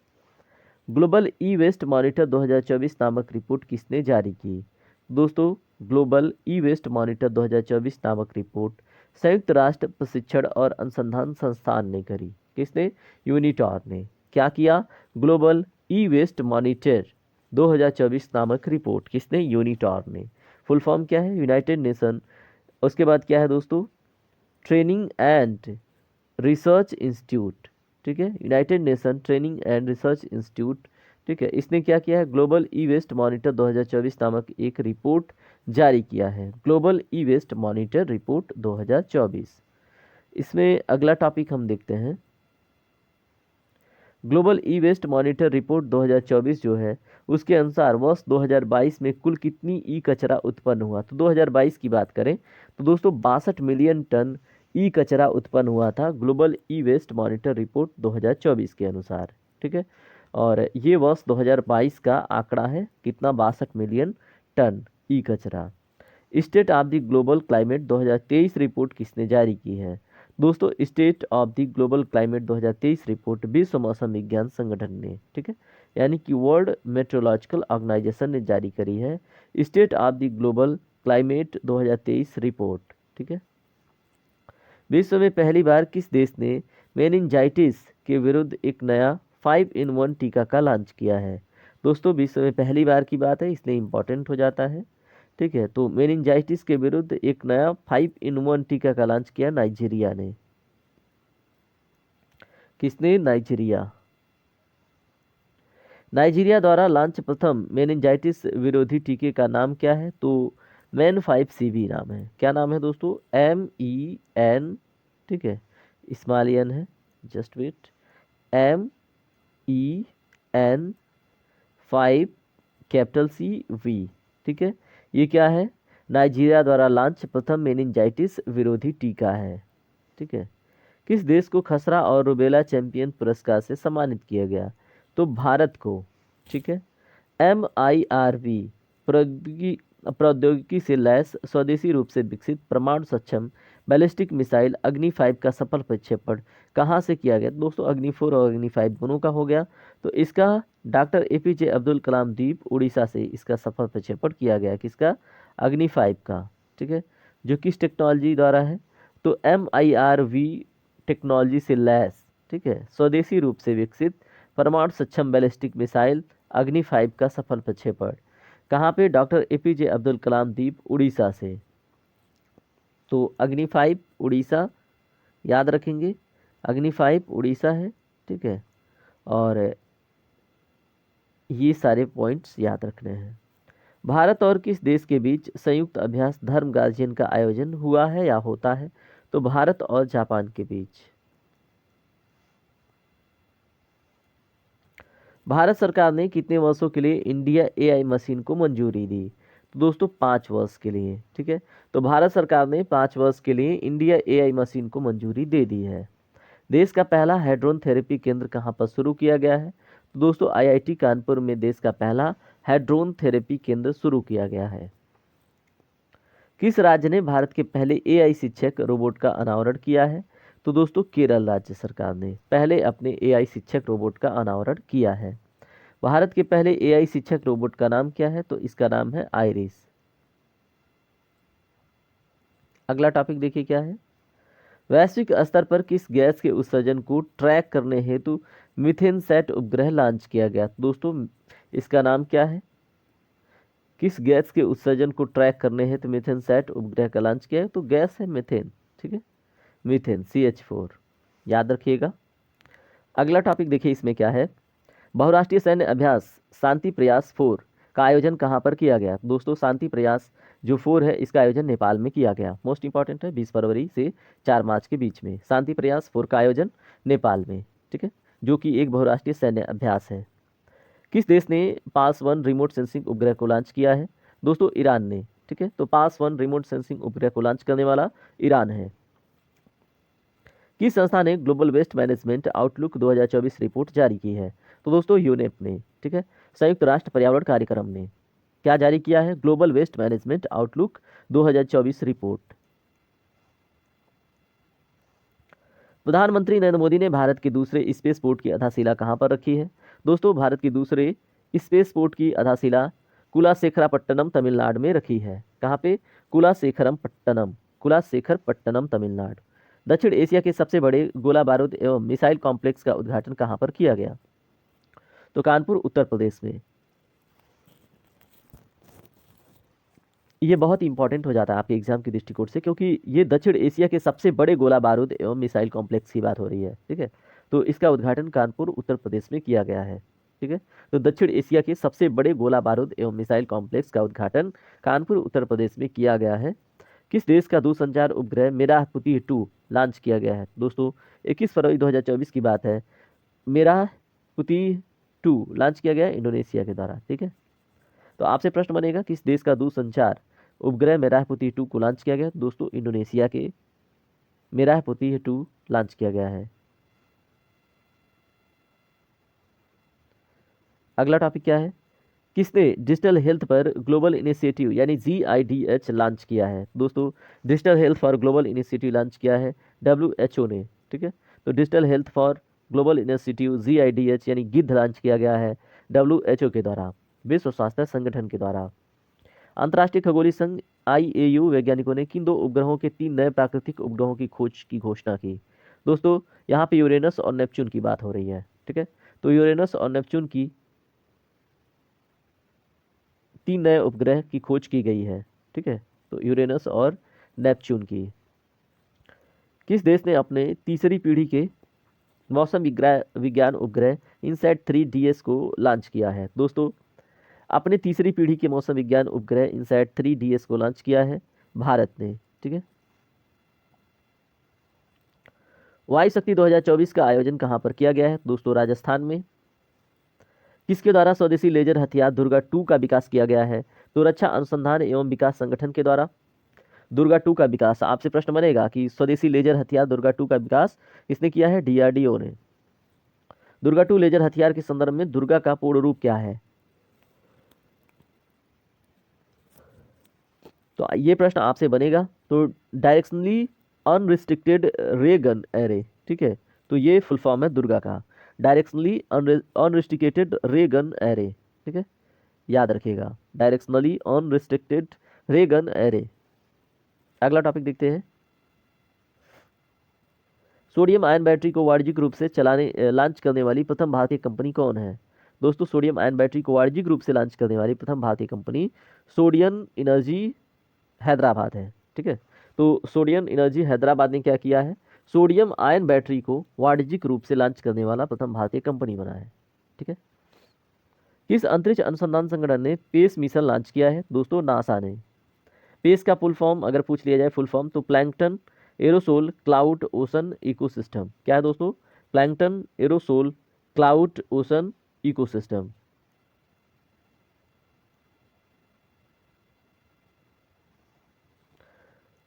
ग्लोबल ई वेस्ट मॉनिटर 2024 नामक रिपोर्ट किसने जारी की? दोस्तों ग्लोबल ई वेस्ट मॉनिटर 2024 नामक रिपोर्ट संयुक्त राष्ट्र प्रशिक्षण और अनुसंधान संस्थान ने करी। किसने? यूनिटॉर ने। क्या किया? ग्लोबल ई वेस्ट मॉनिटर 2024 नामक रिपोर्ट किसने? यूनिटॉर ने। फुल फॉर्म क्या है? United nation. उसके बाद क्या है दोस्तों? Training and research institute. ठीक है, United nation training and research institute. ठीक है, इसने क्या किया है? ग्लोबल ई वेस्ट मॉनिटर 2024 नामक एक रिपोर्ट जारी किया है। Global e waste monitor report 2024। इसमें अगला टॉपिक हम देखते हैं। Global e waste monitor report 2024 जो है उसके अनुसार वर्ष 2022 में कुल कितनी ई कचरा उत्पन्न हुआ? तो 2022 की बात करें तो दोस्तों 62 मिलियन टन ई कचरा उत्पन्न हुआ था global e waste monitor report 2024 के अनुसार। ठीक है, और ये वर्ष 2022 का आंकड़ा है, कितना? 62 मिलियन टन ई कचरा। State of the global climate 2023 report किसने जारी की है? दोस्तों state of the global climate 2023 report विश्व मौसम विज्ञान संगठन ने, ठीक है, यानी कि वर्ल्ड मेट्रोलॉजिकल ऑर्गेनाइजेशन ने जारी करी है state of the global climate 2023 report. ठीक है, विश्व में पहली बार किस देश ने मेनिंजाइटिस के विरुद्ध एक नया 5-in-1 टीका का लॉन्च किया है? दोस्तों विश्व में पहली बार की बात है इसलिए इंपॉर्टेंट हो जाता है। ठीक है, तो मेनिंजाइटिस के विरुद्ध एक नया 5-in-1 टीका का लॉन्च किया नाइजीरिया ने। किसने? नाइजीरिया। नाइजीरिया द्वारा लॉन्च प्रथम मेनिंजाइटिस विरोधी टीके का नाम क्या है? तो MEN5CB नाम है। क्या नाम है दोस्तों? MEN, ठीक है, स्मॉल एन है, just wait, MEN5 capital CV। ठीक है, ये क्या है? नाइजीरिया द्वारा लॉन्च प्रथम मेनिंजाइटिस विरोधी टीका है। ठीक है, किस देश को खसरा और रुबेला चैंपियन पुरस्कार से सम्मानित किया गया? तो भारत को। ठीक है, MIRV प्रौद्योगिकी से लैस स्वदेशी रूप से विकसित परमाणु सक्षम बैलिस्टिक मिसाइल अग्नि 5 का सफल प्रक्षेपण कहाँ से किया गया? दोस्तों अग्नि 4 और अग्नि 5 दोनों का हो गया। तो इसका डॉक्टर APJ अब्दुल कलाम द्वीप उड़ीसा से इसका सफल प्रक्षेपण किया गया। किसका? अग्नि 5 का। ठीक है, जो किस टेक्नोलॉजी द्वारा है? तो MIRV टेक्नोलॉजी से लैस, ठीक है, स्वदेशी रूप से विकसित परमाणु सक्षम बैलिस्टिक मिसाइल अग्नि 5 का सफल प्रक्षेपण कहाँ पे? डॉक्टर APJ अब्दुल कलाम द्वीप उड़ीसा से। तो अग्नि 5 उड़ीसा, याद रखेंगे, अग्नि 5 उड़ीसा है। ठीक है, और ये सारे पॉइंट्स याद रखने हैं। भारत और किस देश के बीच संयुक्त अभ्यास धर्म गार्जियन का आयोजन हुआ है या होता है? तो भारत और जापान के बीच। भारत सरकार ने कितने वर्षों के लिए इंडिया AI मशीन को मंजूरी दी? तो दोस्तों 5 वर्ष के लिए। ठीक है, तो भारत सरकार ने 5 वर्ष के लिए इंडिया AI मशीन को मंजूरी दे दी है। देश का पहला हेड्रोन थेरेपी केंद्र कहाँ पर शुरू किया गया है? तो दोस्तों IIT कानपुर में देश का पहला हेड्रोन थेरेपी केंद्र शुरू किया गया है। किस राज्य ने भारत के पहले AI शिक्षक रोबोट का अनावरण किया है? तो दोस्तों केरल राज्य सरकार ने पहले अपने AI शिक्षक रोबोट का अनावरण किया है। भारत के पहले AI शिक्षक रोबोट का नाम क्या है? तो इसका नाम है आइरिस। अगला टॉपिक देखिए क्या है। वैश्विक स्तर पर किस गैस के उत्सर्जन को ट्रैक करने हेतु मीथेन सैट उपग्रह लॉन्च किया गया? दोस्तों इसका नाम क्या है? किस गैस के उत्सर्जन को ट्रैक करने हेतु मीथेन सैट उपग्रह का लॉन्च किया है? तो गैस है मीथेन, ठीक है, मीथेन CH4, याद रखिएगा। अगला टॉपिक देखिए इसमें क्या है। बहुराष्ट्रीय सैन्य अभ्यास शांति प्रयास 4 का आयोजन कहाँ पर किया गया? दोस्तों शांति प्रयास जो 4 है इसका आयोजन नेपाल में किया गया। मोस्ट इंपॉर्टेंट है, 20 फरवरी से 4 मार्च के बीच में शांति प्रयास 4 का आयोजन नेपाल में, ठीक है, जो कि एक बहुराष्ट्रीय सैन्य अभ्यास है। किस देश ने पास-1 रिमोट सेंसिंग उपग्रह को लॉन्च किया है? दोस्तों ईरान ने, ठीक है, तो पास-1 रिमोट सेंसिंग उपग्रह को लॉन्च करने वाला ईरान है। किस संस्था ने global waste management outlook 2024 report जारी की है? तो दोस्तों यूनेप ने, ठीक है, संयुक्त राष्ट्र पर्यावरण कार्यक्रम ने क्या जारी किया है? Global waste management outlook 2024 report. प्रधानमंत्री नरेंद्र मोदी ने भारत के दूसरे स्पेस पोर्ट की आधारशिला कहां पर रखी है? दोस्तों भारत की दूसरे स्पेस पोर्ट की आधारशिला कुलाशेखरापट्टनम तमिलनाडु में रखी है। कहाँ पे? कुलाशेखरपट्टनम तमिलनाडु। दक्षिण एशिया के सबसे बड़े गोला बारूद एवं मिसाइल कॉम्प्लेक्स का उद्घाटन कहाँ पर किया गया? तो कानपुर उत्तर प्रदेश में। ये बहुत इंपॉर्टेंट हो जाता है आपके एग्जाम के दृष्टिकोण से, क्योंकि ये दक्षिण एशिया के सबसे बड़े गोला बारूद एवं मिसाइल कॉम्प्लेक्स की बात हो रही है, ठीक है। तो इसका उद्घाटन कानपुर उत्तर प्रदेश में किया गया है, ठीक है। तो दक्षिण एशिया के सबसे बड़े गोला बारूद एवं मिसाइल कॉम्प्लेक्स का उद्घाटन कानपुर उत्तर प्रदेश में किया गया है। किस देश का दूरसंचार उपग्रह मेरापुती 2 लॉन्च किया गया है? दोस्तों 21 फरवरी 2024 की बात है। मेरापुती 2 लॉन्च किया गया है इंडोनेशिया के द्वारा, ठीक है। तो आपसे प्रश्न बनेगा किस देश का दूरसंचार उपग्रह मेरापुती 2 को लॉन्च किया गया? दोस्तों इंडोनेशिया के मेरापुती 2 लॉन्च किया गया है। अगला टॉपिक क्या है? किसने डिजिटल हेल्थ पर ग्लोबल इनिशिएटिव यानी GIDH लॉन्च किया है? दोस्तों digital health for global initiative launch किया है WHO ने, ठीक है। तो digital health for global initiative GIDH यानी गिद्ध लॉन्च किया गया है WHO के द्वारा, विश्व स्वास्थ्य संगठन के द्वारा। अंतर्राष्ट्रीय खगोलीय संघ IAU वैज्ञानिकों ने किन 2 उपग्रहों के 3 नए प्राकृतिक उपग्रहों की खोज की घोषणा की? दोस्तों यहाँ पे यूरेनस और नेपच्यून की बात हो रही है, ठीक है। तो यूरेनस और नेपच्यून की 3 नए उपग्रह की खोज की गई है, ठीक है। तो यूरेनस और नेपच्यून की। किस देश ने अपने तीसरी पीढ़ी के मौसम विज्ञान उपग्रह इनसैट 3DS को लॉन्च किया है? दोस्तों अपने तीसरी पीढ़ी के मौसम विज्ञान उपग्रह इनसैट 3DS को लॉन्च किया है भारत ने, ठीक है। वायु शक्ति 2024 का आयोजन कहां पर किया गया है? दोस्तों राजस्थान में। किसके द्वारा स्वदेशी लेजर हथियार दुर्गा 2 का विकास किया गया है? तो रक्षा अनुसंधान एवं विकास संगठन के द्वारा दुर्गा 2 का विकास। आपसे प्रश्न बनेगा कि स्वदेशी लेजर हथियार दुर्गा 2 का विकास किसने किया है? DRDO ने। दुर्गा 2 लेजर हथियार के संदर्भ में दुर्गा का पूर्ण रूप क्या है? तो ये प्रश्न आपसे बनेगा। तो डायरेक्शनली अनरिस्ट्रिक्टेड रे गन एरे, ठीक है। तो ये फुल फॉर्म है दुर्गा का, डायरेक्शनली अनरिस्ट्रिक्टेड रे गन एरे, ठीक है, याद रखिएगा, डायरेक्शनली अनरिस्ट्रिक्टेड रे गन एरे। अगला टॉपिक देखते हैं। सोडियम आयन बैटरी को वाणिज्यिक रूप से लॉन्च करने वाली प्रथम भारतीय कंपनी कौन है? दोस्तों सोडियम आयन बैटरी को वाणिज्यिक रूप से लॉन्च करने वाली प्रथम भारतीय कंपनी सोडियम एनर्जी हैदराबाद है, ठीक है। तो सोडियम एनर्जी हैदराबाद ने क्या किया है? सोडियम आयन बैटरी को वाणिज्यिक रूप से लॉन्च करने वाला प्रथम भारतीय कंपनी बना है, ठीक है। किस अंतरिक्ष अनुसंधान संगठन ने पेस मिशन लॉन्च किया है? दोस्तों नासा ने। पेस का फुल फॉर्म अगर पूछ लिया जाए फुल फॉर्म, तो plankton aerosol cloud ocean ecosystem. क्या है दोस्तों? Plankton aerosol cloud ocean ecosystem.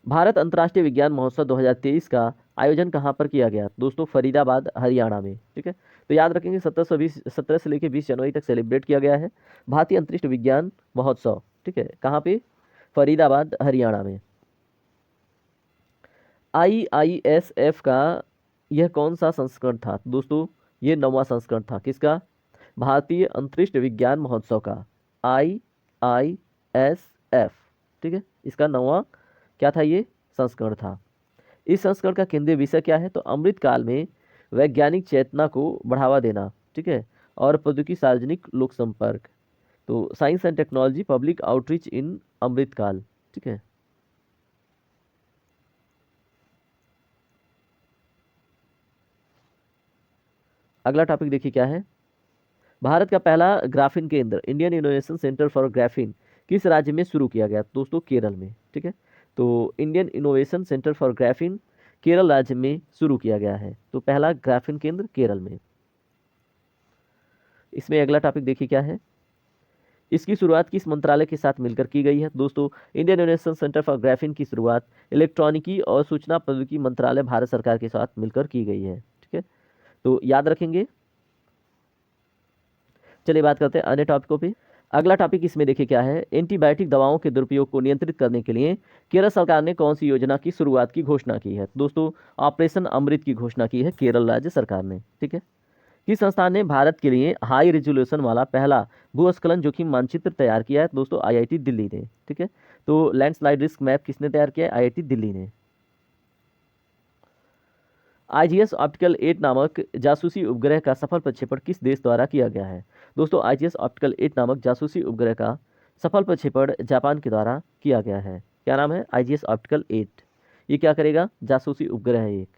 Bharat अंतर्राष्ट्रीय विज्ञान महोत्सव 2023 का आयोजन कहाँ पर किया गया? दोस्तों फरीदाबाद हरियाणा में, ठीक है। तो याद रखेंगे 17 से लेकर 20 जनवरी तक सेलिब्रेट किया गया है भारतीय अंतरिक्ष विज्ञान महोत्सव, ठीक है। कहाँ पे? फरीदाबाद हरियाणा में। IISF का यह कौन सा संस्करण था? दोस्तों ये 9वां संस्करण था। किसका? भारतीय अंतरिक्ष विज्ञान महोत्सव का IISF, ठीक है। इसका 9वां क्या था? ये संस्करण था। इस संस्करण का केंद्रीय विषय क्या है? तो अमृत काल में वैज्ञानिक चेतना को बढ़ावा देना, ठीक है, और प्रौद्योगिकी सार्वजनिक लोक संपर्क। तो science and technology public outreach in Amrit Kaal, ठीक है। अगला टॉपिक देखिए क्या है। भारत का पहला ग्राफीन केंद्र Indian innovation centre for graphene किस राज्य में शुरू किया गया? दोस्तों केरल में, ठीक है। तो Indian innovation centre for graphene Kerala राज्य में शुरू किया गया है। तो पहला ग्राफीन केंद्र केरल में। इसमें अगला टॉपिक देखिए क्या है। इसकी शुरुआत किस मंत्रालय के साथ मिलकर की गई है? दोस्तों Indian innovation centre for graphene की शुरुआत इलेक्ट्रॉनिकी और सूचना प्रौद्योगिकी मंत्रालय भारत सरकार के साथ मिलकर की गई है, ठीक है। तो याद रखेंगे। चलिए बात करते हैं अन्य टॉपिकों पे। अगला टॉपिक इसमें देखिए क्या है। एंटीबायोटिक दवाओं के दुरुपयोग को नियंत्रित करने के लिए केरल सरकार ने कौन सी योजना की शुरुआत की घोषणा की है? दोस्तों ऑपरेशन अमृत की घोषणा की है केरल राज्य सरकार ने, ठीक है। किस संस्थान ने भारत के लिए हाई रेजोल्यूशन वाला पहला भूस्खलन जोखिम मानचित्र तैयार किया है? दोस्तों आईआईटी दिल्ली ने, ठीक है। तो लैंडस्लाइड रिस्क मैप किसने तैयार किया है? आईआईटी दिल्ली ने। आईजीएस ऑप्टिकल 8 नामक जासूसी उपग्रह का सफल प्रक्षेपण किस देश द्वारा किया गया है? दोस्तों आईजीएस ऑप्टिकल 8 नामक जासूसी उपग्रह का सफल प्रक्षेपण जापान के द्वारा किया गया है। क्या नाम है? IGS optical 8। ये क्या करेगा? जासूसी उपग्रह है एक।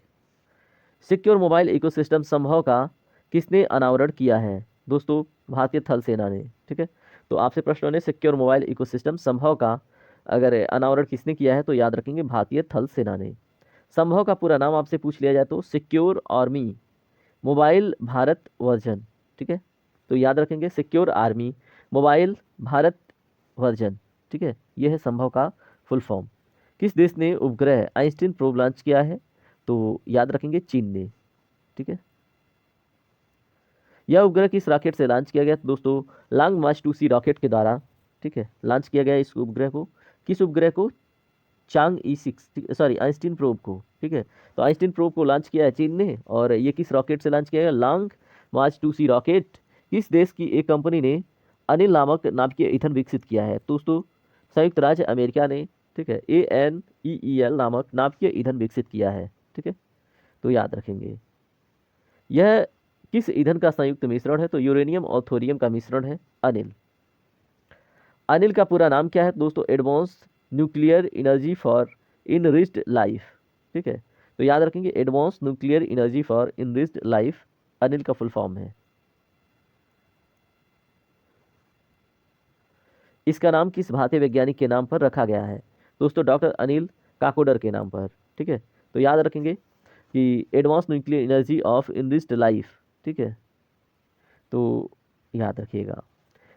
सिक्योर मोबाइल इकोसिस्टम संभव का किसने अनावरण किया है? दोस्तों भारतीय थल सेना ने, ठीक है। तो आपसे प्रश्नों ने सिक्योर मोबाइल इकोसिस्टम संभव का अगर अनावरण किसने किया है तो याद रखेंगे भारतीय थल सेना ने। संभव का पूरा नाम आपसे पूछ लिया जाए तो secure army mobile Bharat version, ठीक है। तो याद रखेंगे secure army mobile Bharat version, ठीक है। यह है संभव का फुल फॉर्म। किस देश ने उपग्रह आइंस्टीन प्रोब लॉन्च किया है? तो याद रखेंगे चीन ने, ठीक है। यह उपग्रह किस रॉकेट से लॉन्च किया गया? दोस्तों लॉन्ग मार्च 2C रॉकेट के द्वारा, ठीक है, लॉन्च किया गया इस उपग्रह को। किस उपग्रह को? चांग E6, सॉरी आइंस्टीन प्रोब को, ठीक है। तो आइंस्टीन प्रोब को लॉन्च किया है चीन ने और ये किस रॉकेट से लॉन्च किया गया? लॉन्ग मार्च 2C रॉकेट। किस देश की एक कंपनी ने अनिल नामक नाभिकीय ईंधन विकसित किया है? दोस्तों संयुक्त राज्य अमेरिका ने, ठीक है, ANEEL नामक नाभिकीय ईंधन विकसित किया है, ठीक है। तो याद रखेंगे। यह किस ईंधन का संयुक्त मिश्रण है? तो यूरेनियम और थोरियम का मिश्रण है अनिल। अनिल का पूरा नाम क्या है? दोस्तों advance nuclear energy for enriched life, ठीक है। तो याद रखेंगे advance nuclear energy for enriched life Anil का फुल फॉर्म है। इसका नाम किस भारतीय वैज्ञानिक के नाम पर रखा गया है? दोस्तों डॉक्टर अनिल काकोडर के नाम पर, ठीक है। तो याद रखेंगे कि advance nuclear energy of enriched life, ठीक है। तो याद रखिएगा।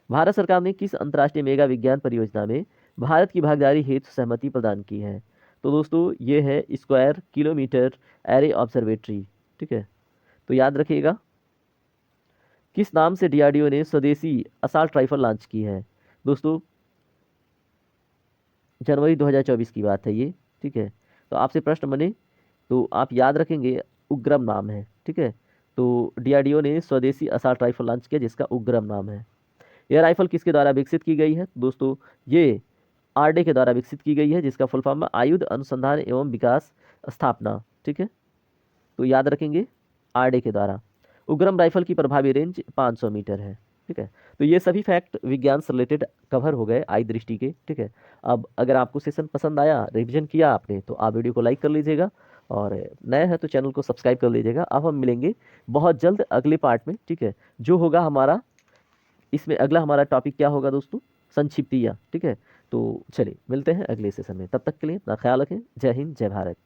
भारत सरकार ने किस अंतर्राष्ट्रीय मेगा विज्ञान परियोजना में भारत की भागीदारी हेतु सहमति प्रदान की है? तो दोस्तों ये है स्क्वायर किलोमीटर एरे ऑब्जर्वेटरी, ठीक है। तो याद रखिएगा। किस नाम से डीआरडीओ ने स्वदेशी असॉल्ट राइफल लॉन्च की है? दोस्तों जनवरी 2024 की बात है ये, ठीक है। तो आपसे प्रश्न बने तो आप याद रखेंगे उग्रम नाम है, ठीक है। तो डीआरडीओ ने स्वदेशी असॉल्ट राइफल लॉन्च किया जिसका उग्रम नाम है। यह राइफल किसके द्वारा विकसित की गई है? दोस्तों ये आरडे के द्वारा विकसित की गई है जिसका फुल फॉर्म है आयुध अनुसंधान एवं विकास स्थापना, ठीक है। तो याद रखेंगे आरडे के द्वारा। उग्रम राइफल की प्रभावी रेंज 500 मीटर है, ठीक है। तो ये सभी फैक्ट विज्ञान से रिलेटेड कवर हो गए आई दृष्टि के, ठीक है। अब अगर आपको सेशन पसंद आया, रिवीजन किया आपने, तो आप वीडियो को लाइक कर लीजिएगा और नए हैं तो चैनल को सब्सक्राइब कर लीजिएगा। अब हम मिलेंगे बहुत जल्द अगले पार्ट में, ठीक है, जो होगा हमारा इसमें अगला हमारा टॉपिक क्या होगा दोस्तों? संक्षिप्तियाँ, ठीक है। तो चलिए मिलते हैं अगले सेशन में, तब तक के लिए अपना ख्याल रखें। जय हिंद, जय भारत।